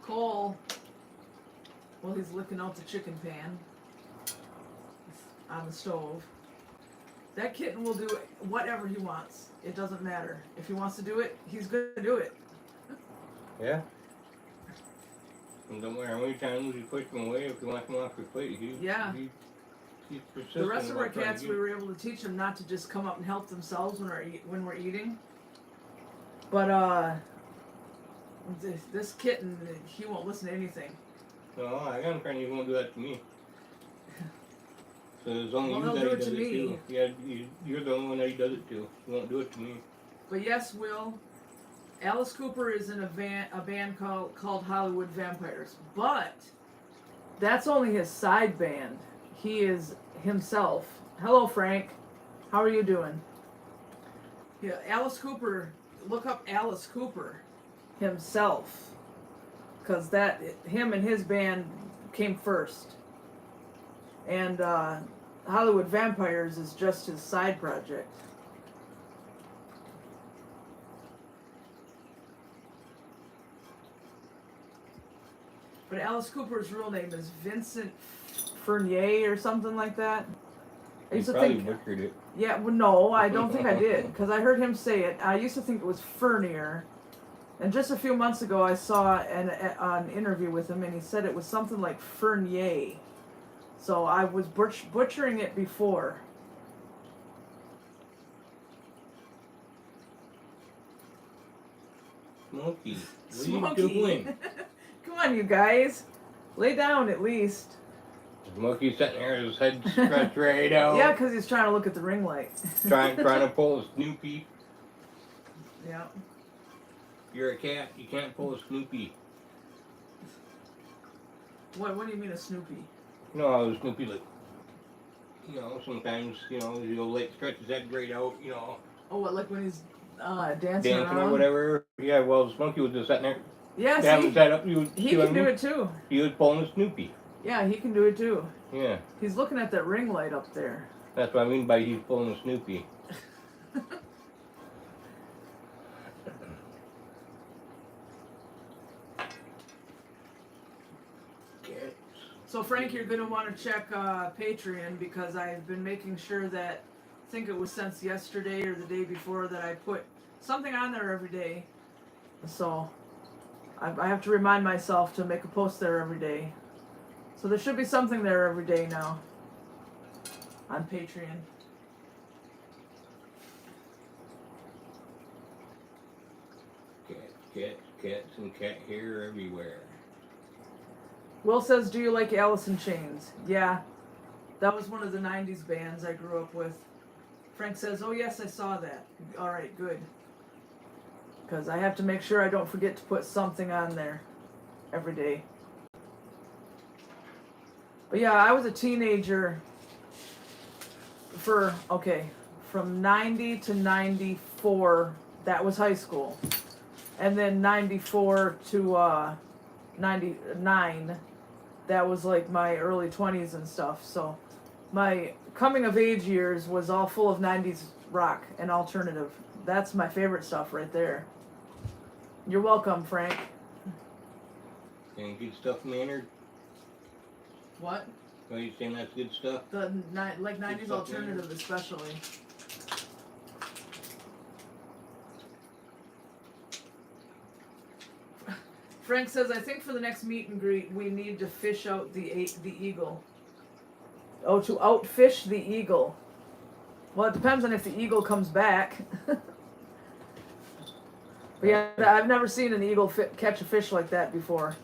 [SPEAKER 1] Cole. Well, he's licking out the chicken pan on the stove. That kitten will do whatever he wants. It doesn't matter. If he wants to do it, he's going to do it.
[SPEAKER 2] Yeah. And don't matter how many times you push him away, if you want him off your plate, he's persistent.
[SPEAKER 1] The rest of our
[SPEAKER 2] about trying
[SPEAKER 1] cats,
[SPEAKER 2] to
[SPEAKER 1] we
[SPEAKER 2] get-
[SPEAKER 1] were able to teach them not to just come up and help themselves when we're eating. But this kitten, he won't listen to anything.
[SPEAKER 2] No, I got him trying, he won't do that to me. So it's only
[SPEAKER 1] Well,
[SPEAKER 2] you
[SPEAKER 1] he'll
[SPEAKER 2] that
[SPEAKER 1] do
[SPEAKER 2] he
[SPEAKER 1] it
[SPEAKER 2] does
[SPEAKER 1] to
[SPEAKER 2] it
[SPEAKER 1] me.
[SPEAKER 2] to. Yeah, you're the only one that he does it to. He won't do it to me.
[SPEAKER 1] But yes, Will, Alice Cooper is in a band called Hollywood Vampires. But that's only his side band. He is himself. Hello, Frank. How are you doing? Yeah, Alice Cooper. Look up Alice Cooper himself, because him and his band came first, and Hollywood Vampires is just his side project. But Alice Cooper's real name is Vincent Fernier or something like that. I
[SPEAKER 2] He
[SPEAKER 1] used to
[SPEAKER 2] probably
[SPEAKER 1] think,
[SPEAKER 2] butchered it.
[SPEAKER 1] yeah, well, no, I don't think I did, because I heard him say it. I used to think it was Fernier, and just a few months ago I saw an interview with him, and he said it was something like Fernier. So I was butchering it before.
[SPEAKER 2] Smokey, what are you
[SPEAKER 1] Smokey.
[SPEAKER 2] doing?
[SPEAKER 1] Come on, you guys. Lay down at least.
[SPEAKER 2] Monkey's sitting there, his head stretched right out.
[SPEAKER 1] Yeah, because he's trying to look at the ring light.
[SPEAKER 2] trying to pull a Snoopy.
[SPEAKER 1] Yeah.
[SPEAKER 2] You're a cat. You can't pull a Snoopy.
[SPEAKER 1] What do you mean a Snoopy?
[SPEAKER 2] You know how Snoopy like, sometimes, he'll like stretch his head right out,
[SPEAKER 1] Oh, what, like when he's dancing around?
[SPEAKER 2] or whatever. Yeah, well, this monkey was just sitting there.
[SPEAKER 1] Yeah,
[SPEAKER 2] having his head up.
[SPEAKER 1] he can do it too.
[SPEAKER 2] He was pulling a Snoopy.
[SPEAKER 1] Yeah, he can do it too.
[SPEAKER 2] Yeah.
[SPEAKER 1] He's looking at that ring light up there.
[SPEAKER 2] That's what I mean by he's pulling a Snoopy.
[SPEAKER 1] So Frank, you're going to want to check Patreon because I've been making sure that, I think it was since yesterday or the day before, that I put something on there every day. So I have to remind myself to make a post there every day. So there should be something there every day now on Patreon.
[SPEAKER 2] Cats and cat hair everywhere.
[SPEAKER 1] Will says, do you like Alice in Chains? Yeah, that was one of the 90s bands I grew up with. Frank says, oh yes, I saw that. All right, good. Because I have to make sure I don't forget to put something on there every day. But yeah, I was a teenager from 90 to 94, that was high school. And then 94 to 99, that was like my early 20s and stuff. So my coming of age years was all full of 90s rock and alternative. That's my favorite stuff right there. You're welcome, Frank.
[SPEAKER 2] Any good stuff, Maynard?
[SPEAKER 1] What?
[SPEAKER 2] Are you saying that's good stuff?
[SPEAKER 1] The 90s
[SPEAKER 2] stuff,
[SPEAKER 1] alternative,
[SPEAKER 2] Maynard.
[SPEAKER 1] especially. Frank says, I think for the next meet and greet, we need to fish out the eagle. Oh, to outfish the eagle. Well, it depends on if the eagle comes back. But yeah, I've never seen an eagle catch a fish like that before.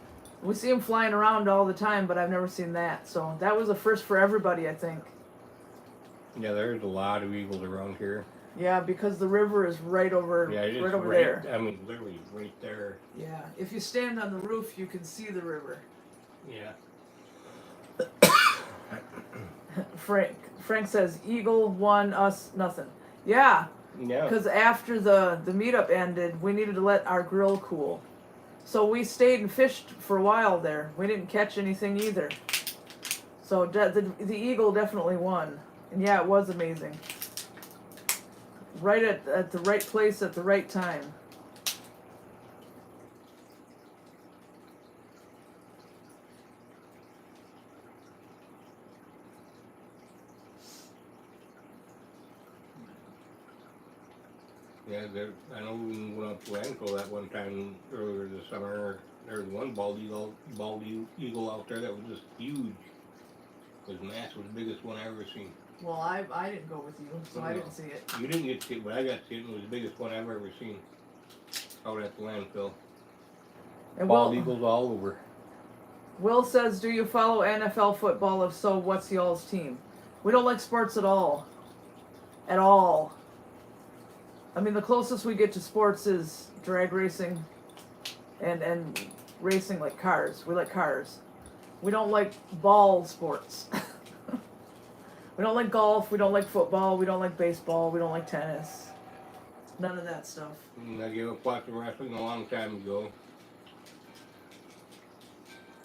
[SPEAKER 1] We see them flying around all the time, but I've never seen that. So that was a first for everybody, I think.
[SPEAKER 2] Yeah, there's a lot of eagles around here.
[SPEAKER 1] Yeah, because the river is right over, right over there.
[SPEAKER 2] I mean, literally right there.
[SPEAKER 1] Yeah, if you stand on the roof, you can see the river.
[SPEAKER 2] Yeah.
[SPEAKER 1] Frank says, Eagle won us nothing. Yeah.
[SPEAKER 2] Yeah.
[SPEAKER 1] Because after the meetup ended, we needed to let our grill cool. So we stayed and fished for a while there. We didn't catch anything either. So the eagle definitely won. And yeah, it was amazing. Right at the right place at the right time.
[SPEAKER 2] Yeah, I know we went up to landfill that one time earlier this summer. There was one bald eagle out there that was just huge. It was massive, the biggest one I ever seen.
[SPEAKER 1] Well, I didn't go with you, so I didn't see it.
[SPEAKER 2] You didn't get to see it, but I got to see it. It was the biggest one I've ever seen out at the landfill. And bald eagles all over.
[SPEAKER 1] Will says, do you follow NFL football? If so, what's y'all's team? We don't like sports at all. At all. I mean, the closest we get to sports is drag racing and racing like cars. We like cars. We don't like ball sports. We don't like golf. We don't like football. We don't like baseball. We don't like tennis. None of that stuff.
[SPEAKER 2] I gave up watching wrestling a long time ago.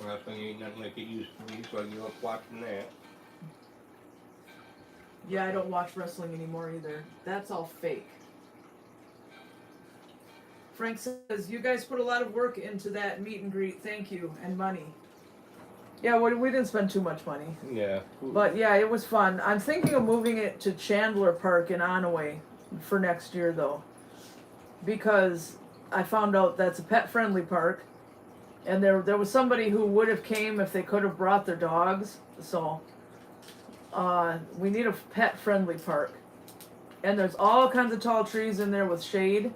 [SPEAKER 2] Wrestling ain't nothing like it used to be, so I gave up watching that.
[SPEAKER 1] Yeah, I don't watch wrestling anymore either. That's all fake. Frank says, you guys put a lot of work into that meet and greet. Thank you. And money. Yeah, we didn't spend too much money.
[SPEAKER 2] Yeah.
[SPEAKER 1] But yeah, it was fun. I'm thinking of moving it to Chandler Park in Onaway for next year, though. Because I found out that's a pet-friendly park. And there was somebody who would have came if they could have brought their dogs. So we need a pet-friendly park. And there's all kinds of tall trees in there with shade.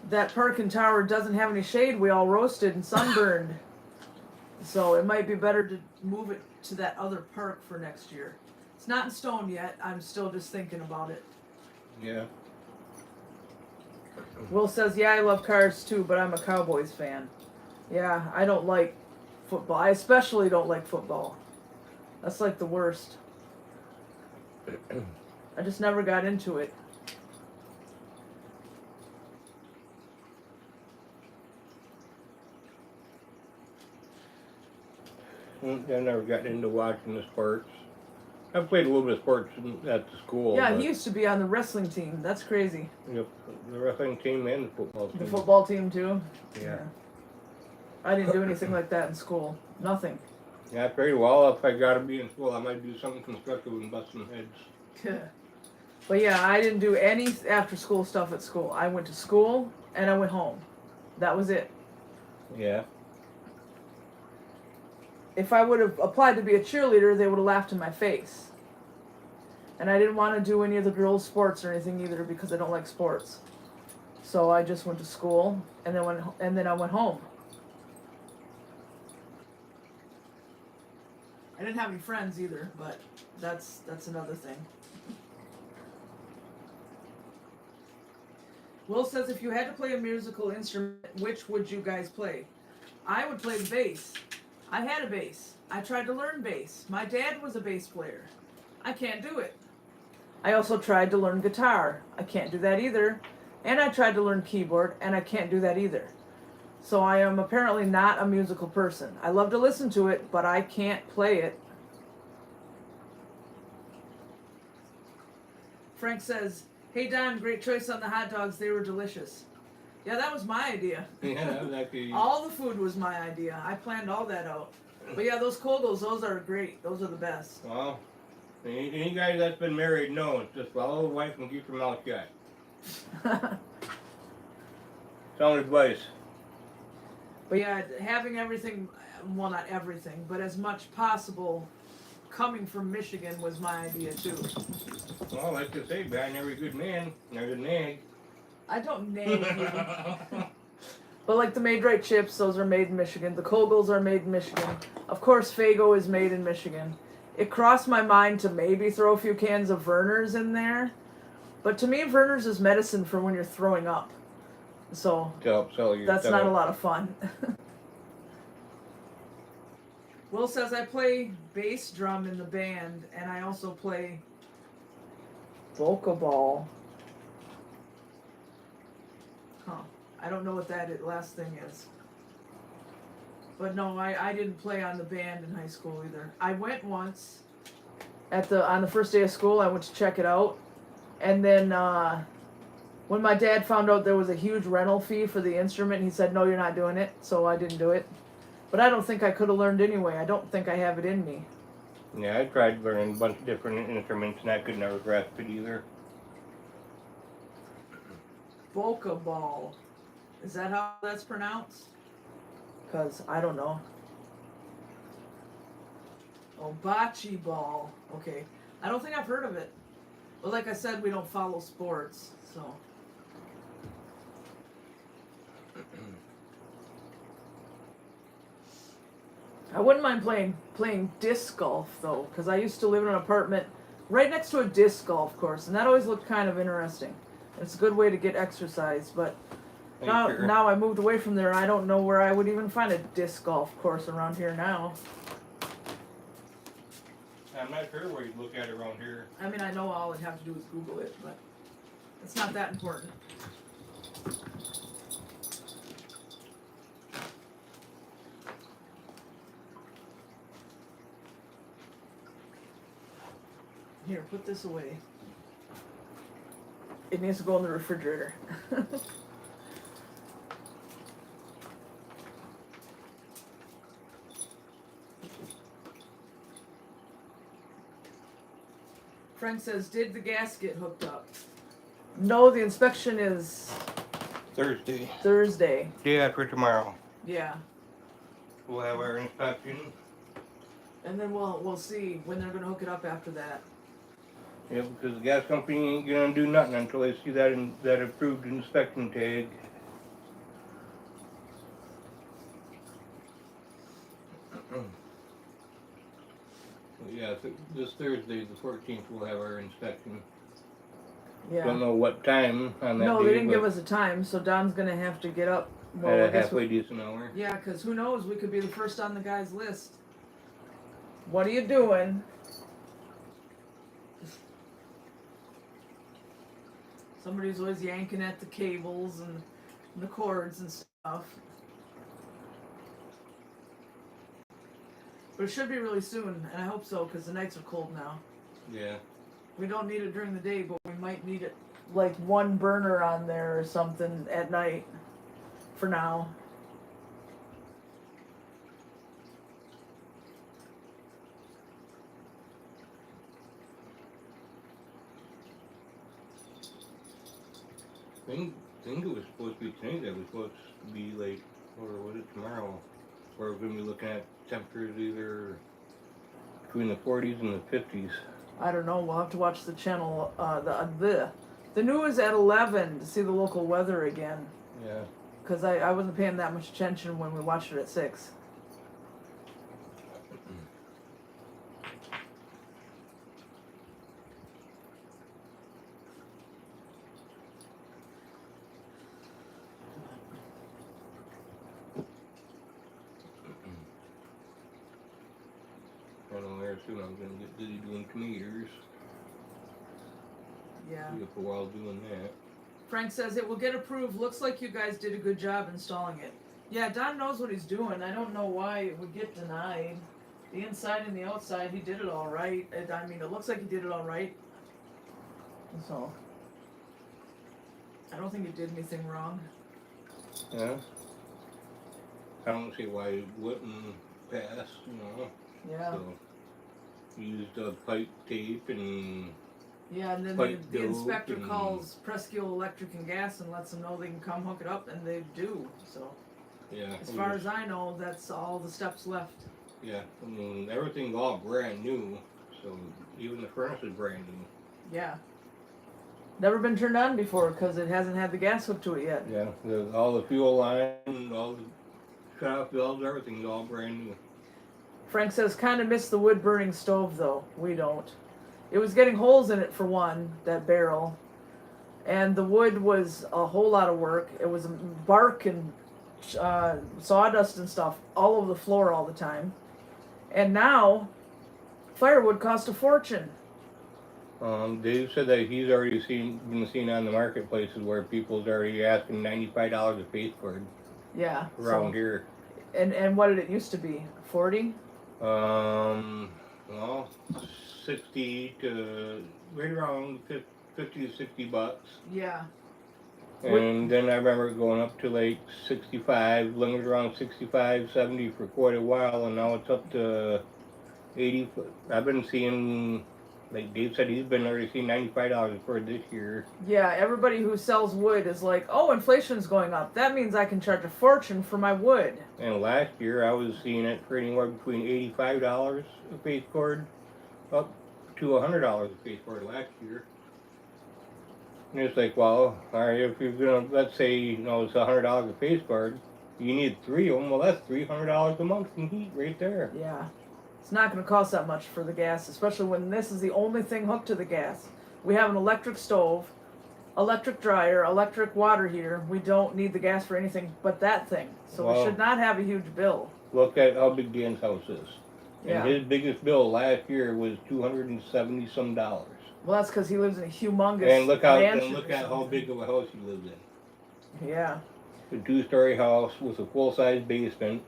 [SPEAKER 1] That park in Tower doesn't have any shade. We all roasted and sunburned. So it might be better to move it to that other park for next year. It's not in stone yet. I'm still just thinking about it.
[SPEAKER 2] Yeah.
[SPEAKER 1] Will says, yeah, I love cars too, but I'm a Cowboys fan. Yeah, I don't like football. I especially don't like football. That's like the worst. I just never got into it.
[SPEAKER 2] I never got into watching the sports. I've played a little bit of sports at the school.
[SPEAKER 1] Yeah,
[SPEAKER 2] but,
[SPEAKER 1] he used to be on the wrestling team. That's crazy.
[SPEAKER 2] Yep, the wrestling team and the football team.
[SPEAKER 1] The football team too?
[SPEAKER 2] Yeah.
[SPEAKER 1] I didn't do anything like that in school. Nothing.
[SPEAKER 2] Yeah, I figured, well, if I gotta be in school, I might do something constructive and bust some heads.
[SPEAKER 1] But yeah, I didn't do any after school stuff at school. I went to school and I went home. That was it.
[SPEAKER 2] Yeah.
[SPEAKER 1] If I would have applied to be a cheerleader, they would have laughed in my face. And I didn't want to do any of the girls' sports or anything either because I don't like sports. So I just went to school and then I went home. I didn't have any friends either, but that's another thing. Will says, if you had to play a musical instrument, which would you guys play? I would play the bass. I had a bass. I tried to learn bass. My dad was a bass player. I can't do it. I also tried to learn guitar. I can't do that either. And I tried to learn keyboard, and I can't do that either. So I am apparently not a musical person. I love to listen to it, but I can't play it. Frank says, hey Don, great choice on the hot dogs. They were delicious. Yeah, that was my idea.
[SPEAKER 2] Yeah, that was actually...
[SPEAKER 1] All the food was my idea. I planned all that out. But yeah, those Kogels, those are great. Those are the best.
[SPEAKER 2] Well, any guy that's been married knows, just follow the wife and keep your mouth shut. Sound advice.
[SPEAKER 1] But yeah, having everything, well, not everything, but as much possible coming from Michigan was my idea too.
[SPEAKER 2] Well, like I say, behind every good man, there's a nag.
[SPEAKER 1] I don't name you. But like the Made Right chips, those are made in Michigan. The Kogels are made in Michigan. Of course, Faygo is made in Michigan. It crossed my mind to maybe throw a few cans of Verner's in there. But to me, Verner's is medicine for when you're throwing up. So that's not a lot of fun. Will says, I play bass drum in the band, and I also play vocaball. Huh. I don't know what that last thing is. But no, I didn't play on the band in high school either. I went once on the first day of school. I went to check it out. And then when my dad found out there was a huge rental fee for the instrument, he said, no, you're not doing it. So I didn't do it. But I don't think I could have learned anyway. I don't think I have it in me.
[SPEAKER 2] Yeah, I tried learning a bunch of different instruments and I could never grasp it either.
[SPEAKER 1] Vocaball. Is that how that's pronounced? Because I don't know. Oh, bocce ball. Okay. I don't think I've heard of it. But like I said, we don't follow sports, so. I wouldn't mind playing disc golf though, because I used to live in an apartment right next to a disc golf course, and that always looked kind of interesting. It's a good way to get exercise, but now I moved away from there. I don't know where I would even find a disc golf course around here now.
[SPEAKER 2] I'm not sure where you'd look at around here.
[SPEAKER 1] I mean, I know all I'd have to do is Google it, but it's not that important. Here, put this away. It needs to go in the refrigerator. Frank says, did the gas get hooked up? No, the inspection is Thursday.
[SPEAKER 2] Day after tomorrow.
[SPEAKER 1] Yeah.
[SPEAKER 2] We'll have our inspection.
[SPEAKER 1] And then we'll see when they're gonna hook it up after that.
[SPEAKER 2] Yeah, because the gas company ain't gonna do nothing until they see that approved inspection tag. Yeah, this Thursday, the 14th, we'll have our inspection.
[SPEAKER 1] Yeah.
[SPEAKER 2] Don't know what time on that
[SPEAKER 1] No,
[SPEAKER 2] day,
[SPEAKER 1] they didn't give
[SPEAKER 2] but
[SPEAKER 1] us a time, so Don's gonna have to get up.
[SPEAKER 2] at
[SPEAKER 1] I
[SPEAKER 2] a
[SPEAKER 1] guess
[SPEAKER 2] halfway decent hour.
[SPEAKER 1] yeah, because who knows? We could be the first on the guy's list. What are you doing? Somebody's always yanking at the cables and the cords and stuff. But it should be really soon, and I hope so, because the nights are cold now.
[SPEAKER 2] Yeah.
[SPEAKER 1] We don't need it during the day, but we might need it like one burner on there or something at night for now.
[SPEAKER 2] I think it was supposed to be tonight that was supposed to be like, or was it tomorrow? Where we're going to be looking at temperatures either between the 40s and the 50s.
[SPEAKER 1] I don't know. We'll have to watch the channel. The news at 11 to see the local weather again.
[SPEAKER 2] Yeah.
[SPEAKER 1] Because I wasn't paying that much attention when we watched it at 6.
[SPEAKER 2] I know there soon I'm going to get busy doing tomatoes.
[SPEAKER 1] Yeah.
[SPEAKER 2] Be up a while doing that.
[SPEAKER 1] Frank says it will get approved. Looks like you guys did a good job installing it. Yeah, Don knows what he's doing. I don't know why it would get denied. The inside and the outside, he did it all right. I mean, it looks like he did it all right. So, I don't think he did anything wrong.
[SPEAKER 2] Yeah. I don't see why it wouldn't pass, you know.
[SPEAKER 1] Yeah.
[SPEAKER 2] So, used pipe tape and
[SPEAKER 1] Yeah, and then
[SPEAKER 2] pipe
[SPEAKER 1] the inspector
[SPEAKER 2] dope and-
[SPEAKER 1] calls Presqu'île Electric and Gas and lets them know they can come hook it up, and they do. So,
[SPEAKER 2] yeah.
[SPEAKER 1] as far as I know, that's all the steps left.
[SPEAKER 2] Yeah, I mean everything's all brand new, so even the furnace is brand new.
[SPEAKER 1] Yeah. Never been turned on before because it hasn't had the gas hooked to it yet.
[SPEAKER 2] Yeah, all the fuel line, all the shut-off valves, everything's all brand new.
[SPEAKER 1] Frank says, kind of miss the wood burning stove though. We don't. It was getting holes in it for one, that barrel. And the wood was a whole lot of work. It was bark and sawdust and stuff all over the floor all the time. And now, firewood costs a fortune.
[SPEAKER 2] Dave said that he's already been seen on the marketplaces where people's already asking $95 a face cord
[SPEAKER 1] Yeah.
[SPEAKER 2] around here.
[SPEAKER 1] And what did it used to be? 40?
[SPEAKER 2] Well, 60 to right around 50 to 60 bucks.
[SPEAKER 1] Yeah.
[SPEAKER 2] And then I remember it going up to like 65, limited around 65, 70 for quite a while, and now it's up to 80. I've been seeing, like Dave said, he's been already seeing $95 for this year.
[SPEAKER 1] Yeah, everybody who sells wood is like, oh, inflation's going up. That means I can charge a fortune for my wood.
[SPEAKER 2] And last year I was seeing it for anywhere between $85 a face cord up to $100 a face cord last year. And it's like, well, all right, if you're gonna, let's say, you know, it's $100 a face cord, you need 3 of them. Well, that's $300 a month in heat right there.
[SPEAKER 1] Yeah. It's not going to cost that much for the gas, especially when this is the only thing hooked to the gas. We have an electric stove, electric dryer, electric water heater. We don't need the gas for anything but that thing. So we
[SPEAKER 2] Wow.
[SPEAKER 1] should not have a huge bill.
[SPEAKER 2] Look at how big Dan's house is.
[SPEAKER 1] Yeah.
[SPEAKER 2] And his biggest bill last year was $270 some.
[SPEAKER 1] Well, that's because he lives in a humongous
[SPEAKER 2] And look at
[SPEAKER 1] mansion or
[SPEAKER 2] how
[SPEAKER 1] something.
[SPEAKER 2] big of a house he lives in.
[SPEAKER 1] Yeah.
[SPEAKER 2] A 2-story house with a full-size basement,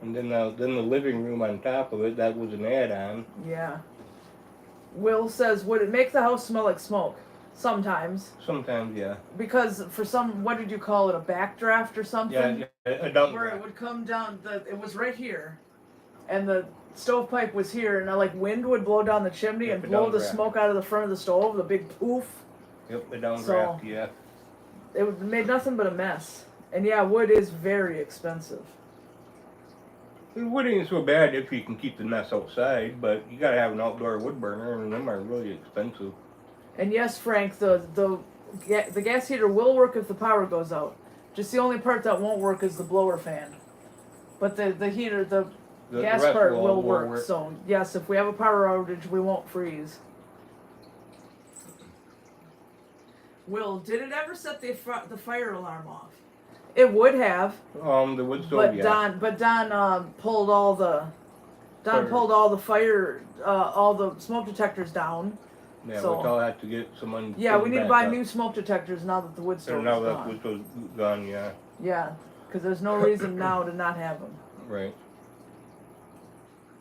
[SPEAKER 2] and then the living room on top of it. That was an add-on.
[SPEAKER 1] Yeah. Will says, would it make the house smell like smoke? Sometimes.
[SPEAKER 2] Sometimes, yeah.
[SPEAKER 1] Because for some, what did you call it, a backdraft or something?
[SPEAKER 2] Yeah, a dump.
[SPEAKER 1] Where it would come down, it was right here, and the stovepipe was here, and like wind would blow down the chimney
[SPEAKER 2] Yep,
[SPEAKER 1] and
[SPEAKER 2] a
[SPEAKER 1] blow the
[SPEAKER 2] downdraft.
[SPEAKER 1] smoke out of the front of the stove, the big poof.
[SPEAKER 2] Yep, a downdraft.
[SPEAKER 1] So-
[SPEAKER 2] Yeah.
[SPEAKER 1] It made nothing but a mess. And yeah, wood is very expensive.
[SPEAKER 2] Wood ain't so bad if you can keep the mess outside, but you gotta have an outdoor wood burner, and them are really expensive.
[SPEAKER 1] And yes, Frank, the gas heater will work if the power goes out. Just the only part that won't work is the blower fan. But the heater, the
[SPEAKER 2] The
[SPEAKER 1] gas
[SPEAKER 2] rest
[SPEAKER 1] part will work. So yes, if we have a power outage, we won't freeze. Will, did it ever set the fire alarm off? It would have.
[SPEAKER 2] The wood stove, yeah.
[SPEAKER 1] Don pulled all the fire, all the smoke detectors down.
[SPEAKER 2] Yeah,
[SPEAKER 1] so,
[SPEAKER 2] which I'll have to get someone.
[SPEAKER 1] Yeah, we need to buy new smoke detectors now that the wood stove is gone.
[SPEAKER 2] Now that wood stove's gone, yeah.
[SPEAKER 1] Yeah, because there's no reason now to not have them.
[SPEAKER 2] Right.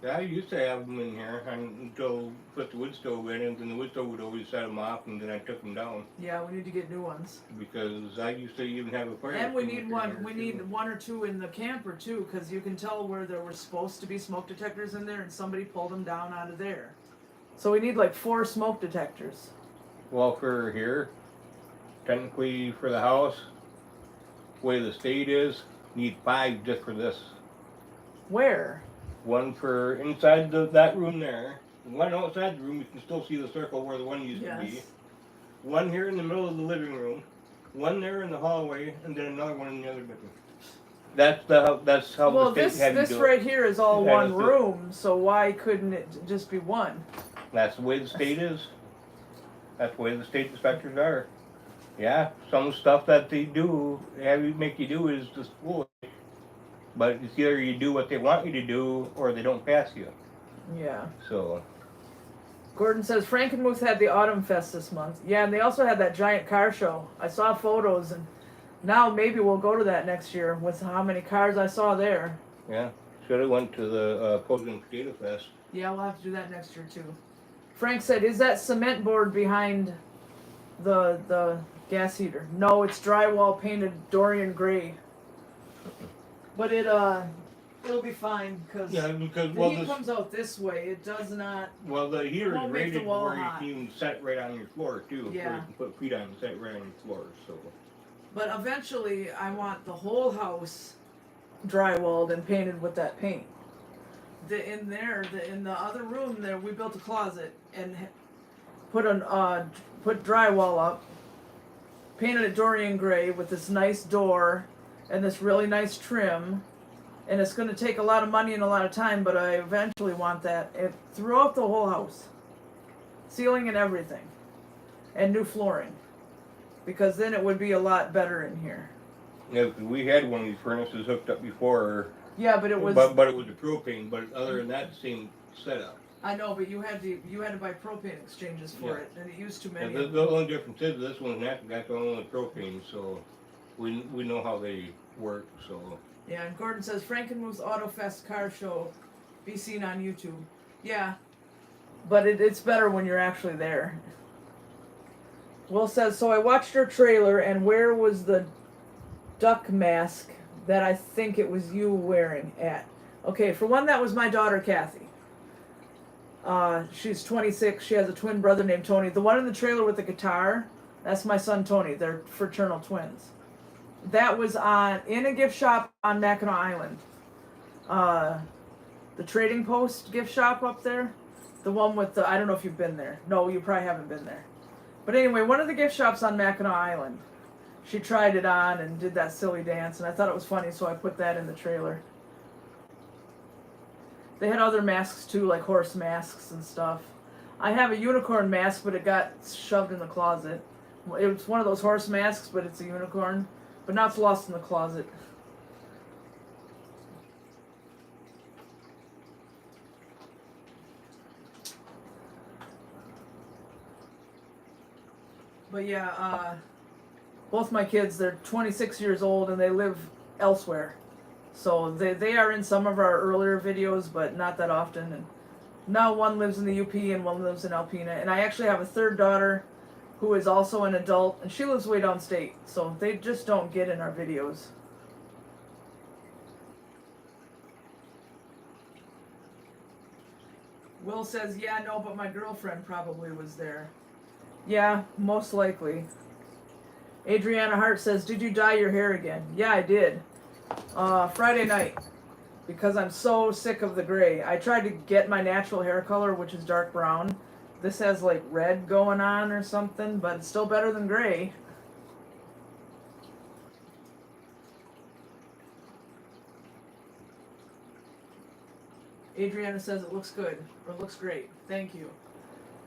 [SPEAKER 2] Yeah, I used to have them in here until put the wood stove in, and then the wood stove would always set them off, and then I took them down.
[SPEAKER 1] Yeah, we need to get new ones.
[SPEAKER 2] Because I used to even have a fire.
[SPEAKER 1] And we need one. We need one or two in the camper too, because you can tell where there were supposed to be smoke detectors in there, and somebody pulled them down out of there. So we need like 4 smoke detectors.
[SPEAKER 2] Well, for here, technically for the house, the way the state is, need 5 just for this.
[SPEAKER 1] Where?
[SPEAKER 2] One for inside that room there. One outside the room, you can still see the circle where the one used to be. One here in the middle of the living room. One there in the hallway, and then another one in the other bedroom. That's how
[SPEAKER 1] well,
[SPEAKER 2] the state had to do it.
[SPEAKER 1] This right here is all one room, so why couldn't it just be one?
[SPEAKER 2] That's the way the state is. That's the way the state inspectors are. Yeah, some stuff that they do, make you do is just foolish. But it's either you do what they want you to do, or they don't pass you.
[SPEAKER 1] Yeah.
[SPEAKER 2] So.
[SPEAKER 1] Gordon says Frankenmuth had the Autumn Fest this month. Yeah, and they also had that giant car show. I saw photos, and now maybe we'll go to that next year with how many cars I saw there.
[SPEAKER 2] Yeah, should have went to the Posen Potato Fest.
[SPEAKER 1] Yeah, we'll have to do that next year too. Frank said, "Is that cement board behind the gas heater?" No, it's drywall painted Dorian gray. But it'll be fine because the heat comes out this way. It does not.
[SPEAKER 2] Well, the heater is rated where you
[SPEAKER 1] hot.
[SPEAKER 2] can even set right on your floor too.
[SPEAKER 1] Yeah.
[SPEAKER 2] Where you can put feet on and set right on your floor. So.
[SPEAKER 1] But eventually, I want the whole house drywalled and painted with that paint. In the other room there, we built a closet and put drywall up, painted it Dorian gray with this nice door and this really nice trim. And it's going to take a lot of money and a lot of time, but I eventually want that throughout the whole house, ceiling and everything, and new flooring, because then it would be a lot better in here.
[SPEAKER 2] Yeah, because we had one of these furnaces hooked up before.
[SPEAKER 1] Yeah, but it was.
[SPEAKER 2] But it was a propane. But other than that, same setup.
[SPEAKER 1] I know, but you had to buy propane exchanges for it, and it used too many.
[SPEAKER 2] Yeah, the only difference is this one's natural gas, the only propane, so we know how they work. So.
[SPEAKER 1] Yeah, and Gordon says Frankenmuth's AutoFest car show be seen on YouTube. Yeah, but it's better when you're actually there. Will says, so I watched your trailer, and where was the duck mask that I think it was you wearing at? Okay, for one, that was my daughter, Kathy. She's 26. She has a twin brother named Tony. The one in the trailer with the guitar, that's my son, Tony. They're fraternal twins. That was in a gift shop on Mackinac Island. The Trading Post gift shop up there. The one with I don't know if you've been there. No, you probably haven't been there. But anyway, one of the gift shops on Mackinac Island. She tried it on and did that silly dance, and I thought it was funny, so I put that in the trailer. They had other masks too, like horse masks and stuff. I have a unicorn mask, but it got shoved in the closet. It's one of those horse masks, but it's a unicorn. But now it's lost in the closet. But yeah, both my kids, they're 26 years old and they live elsewhere. So they are in some of our earlier videos, but not that often. And now one lives in the UP and one lives in Alpena. And I actually have a third daughter who is also an adult, and she lives way downstate, so they just don't get in our videos. Will says, yeah, no, but my girlfriend probably was there. Yeah, most likely. Adriana Hart says, did you dye your hair again? Yeah, I did. Friday night, because I'm so sick of the gray. I tried to get my natural hair color, which is dark brown. This has like red going on or something, but it's still better than gray. Adriana says it looks good, or looks great. Thank you.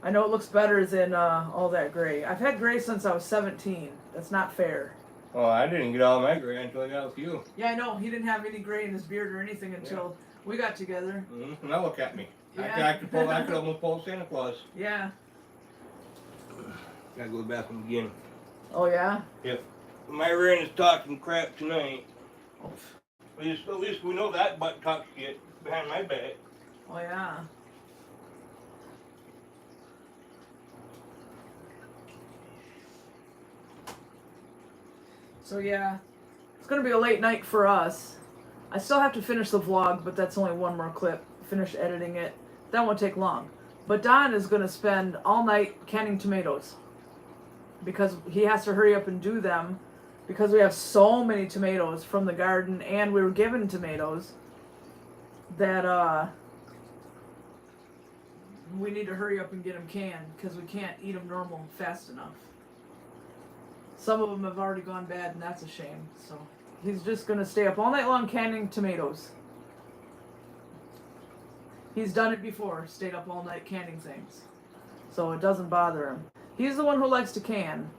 [SPEAKER 1] I know it looks better than all that gray. I've had gray since I was 17. That's not fair.
[SPEAKER 2] Oh, I didn't get all my gray until I got with you.
[SPEAKER 1] Yeah, I know. He didn't have any gray in his beard or anything until we got together.
[SPEAKER 2] Mm-hmm. Now look at me.
[SPEAKER 1] Yeah.
[SPEAKER 2] I could almost pull Santa Claus.
[SPEAKER 1] Yeah.
[SPEAKER 2] Gotta go to the bathroom again.
[SPEAKER 1] Oh, yeah?
[SPEAKER 2] Yep. My rear end is talking crap tonight. At least we know that butt talks shit behind my back.
[SPEAKER 1] Oh, yeah. So, yeah. It's going to be a late night for us. I still have to finish the vlog, but that's only one more clip. Finish editing it. That won't take long. But Don is going to spend all night canning tomatoes. Because he has to hurry up and do them. Because we have so many tomatoes from the garden, and we were given tomatoes, that we need to hurry up and get them canned, because we can't eat them normal fast enough. Some of them have already gone bad, and that's a shame. So he's just going to stay up all night long canning tomatoes. He's done it before, stayed up all night canning things. So it doesn't bother him. He's the one who likes to can.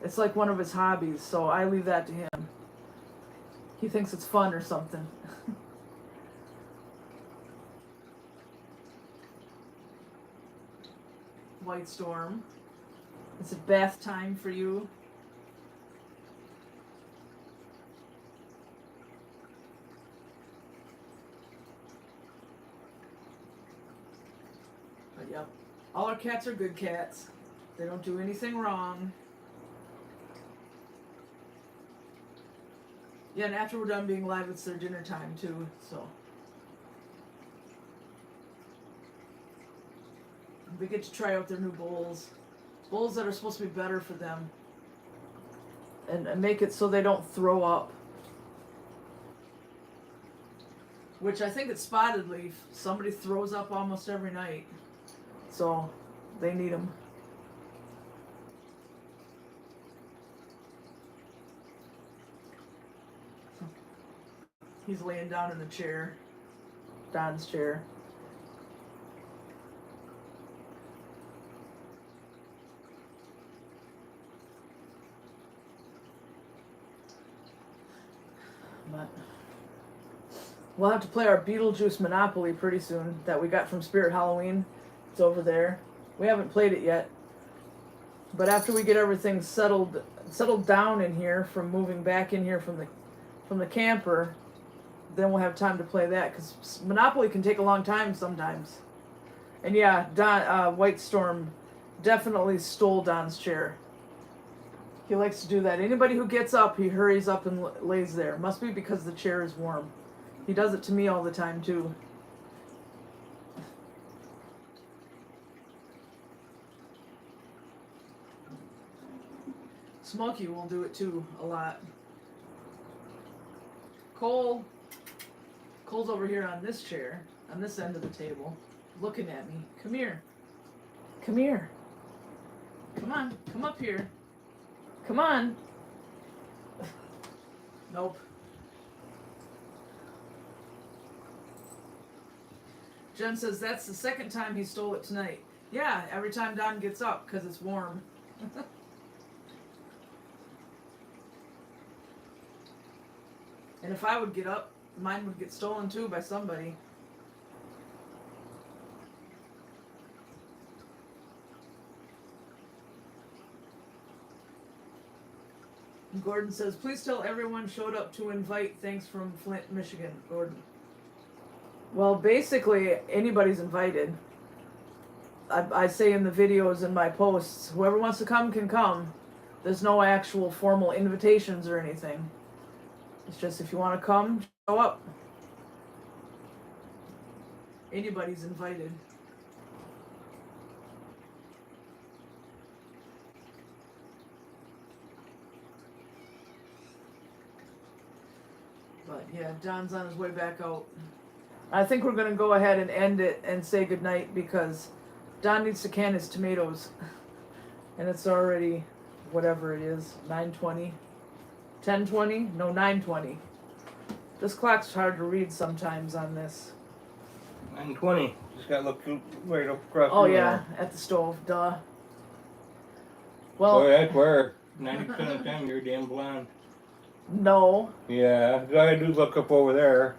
[SPEAKER 1] It's like one of his hobbies, so I leave that to him. He thinks it's fun or something. White Storm. Is it bath time for you? But yep. All our cats are good cats. They don't do anything wrong. Yeah, and after we're done being live, it's their dinner time too, so. We get to try out their new bowls. Bowls that are supposed to be better for them. And make it so they don't throw up. Which I think it's spotted leaf. Somebody throws up almost every night. So, they need them. He's laying down in the chair. Don's chair. But we'll have to play our Beetlejuice Monopoly pretty soon that we got from Spirit Halloween. It's over there. We haven't played it yet. But after we get everything settled down in here from moving back in here from the camper, then we'll have time to play that, because Monopoly can take a long time sometimes. And yeah, White Storm definitely stole Don's chair. He likes to do that. Anybody who gets up, he hurries up and lays there. Must be because the chair is warm. He does it to me all the time too. Smokey will do it too a lot. Cole's over here on this chair, on this end of the table, looking at me. Come here. Come here. Come on. Come up here. Come on. Nope. Jen says that's the second time he stole it tonight. Yeah, every time Don gets up, because it's warm. And if I would get up, mine would get stolen too by somebody. And Gordon says, please tell everyone showed up to invite. Thanks from Flint, Michigan. Gordon. Well, basically, anybody's invited. I say in the videos and my posts, whoever wants to come can come. There's no actual formal invitations or anything. It's just if you want to come, show up. Anybody's invited. But yeah, Don's on his way back out. I think we're going to go ahead and end it and say goodnight because Don needs to can his tomatoes. And it's already, whatever it is, 9:20. 10:20? No, 9:20. This clock's hard to read sometimes on this.
[SPEAKER 2] 9:20. Just gotta look right up across.
[SPEAKER 1] Oh
[SPEAKER 2] the
[SPEAKER 1] yeah, at the stove. Duh.
[SPEAKER 2] Well,
[SPEAKER 1] Well,
[SPEAKER 2] that's where 90% of the time you're damn blonde.
[SPEAKER 1] no.
[SPEAKER 2] Yeah, all I do is look up over there.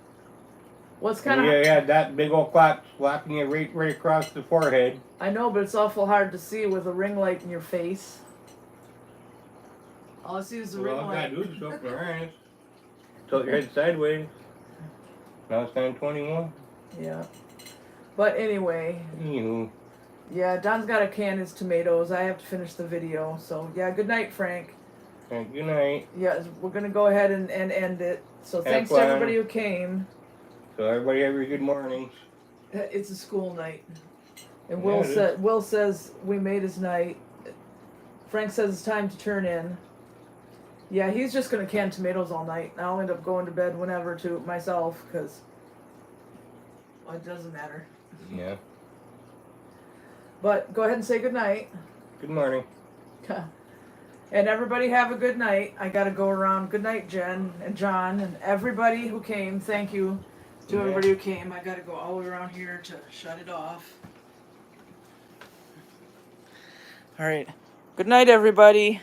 [SPEAKER 1] What's kind of?
[SPEAKER 2] You had that big old clock slapping you right across the forehead.
[SPEAKER 1] I know, but it's awful hard to see with a ring light in your face. All I see is the ring
[SPEAKER 2] All I
[SPEAKER 1] light.
[SPEAKER 2] gotta do is open your eyes. Tilt your head sideways. Now it's 9:21.
[SPEAKER 1] Yeah. But anyway,
[SPEAKER 2] Anywho.
[SPEAKER 1] yeah, Don's got to can his tomatoes. I have to finish the video. So, yeah, good night, Frank.
[SPEAKER 2] Good night.
[SPEAKER 1] Yeah, we're going to go ahead and end it. So, thanks to
[SPEAKER 2] fun.
[SPEAKER 1] everybody who came.
[SPEAKER 2] So everybody have your good mornings.
[SPEAKER 1] It's a school night. And
[SPEAKER 2] Yeah,
[SPEAKER 1] Will says we made his night. Frank says it's time to turn in. Yeah, he's just going to can tomatoes all night. I'll end up going to bed whenever to myself because it doesn't matter.
[SPEAKER 2] Yeah.
[SPEAKER 1] But go ahead and say good night.
[SPEAKER 2] Good morning.
[SPEAKER 1] And everybody have a good night. I got to go around. Good night, Jen and John and everybody who came. Thank you to everybody who came. I got to go all the way around here to shut it off. All right. Good night, everybody.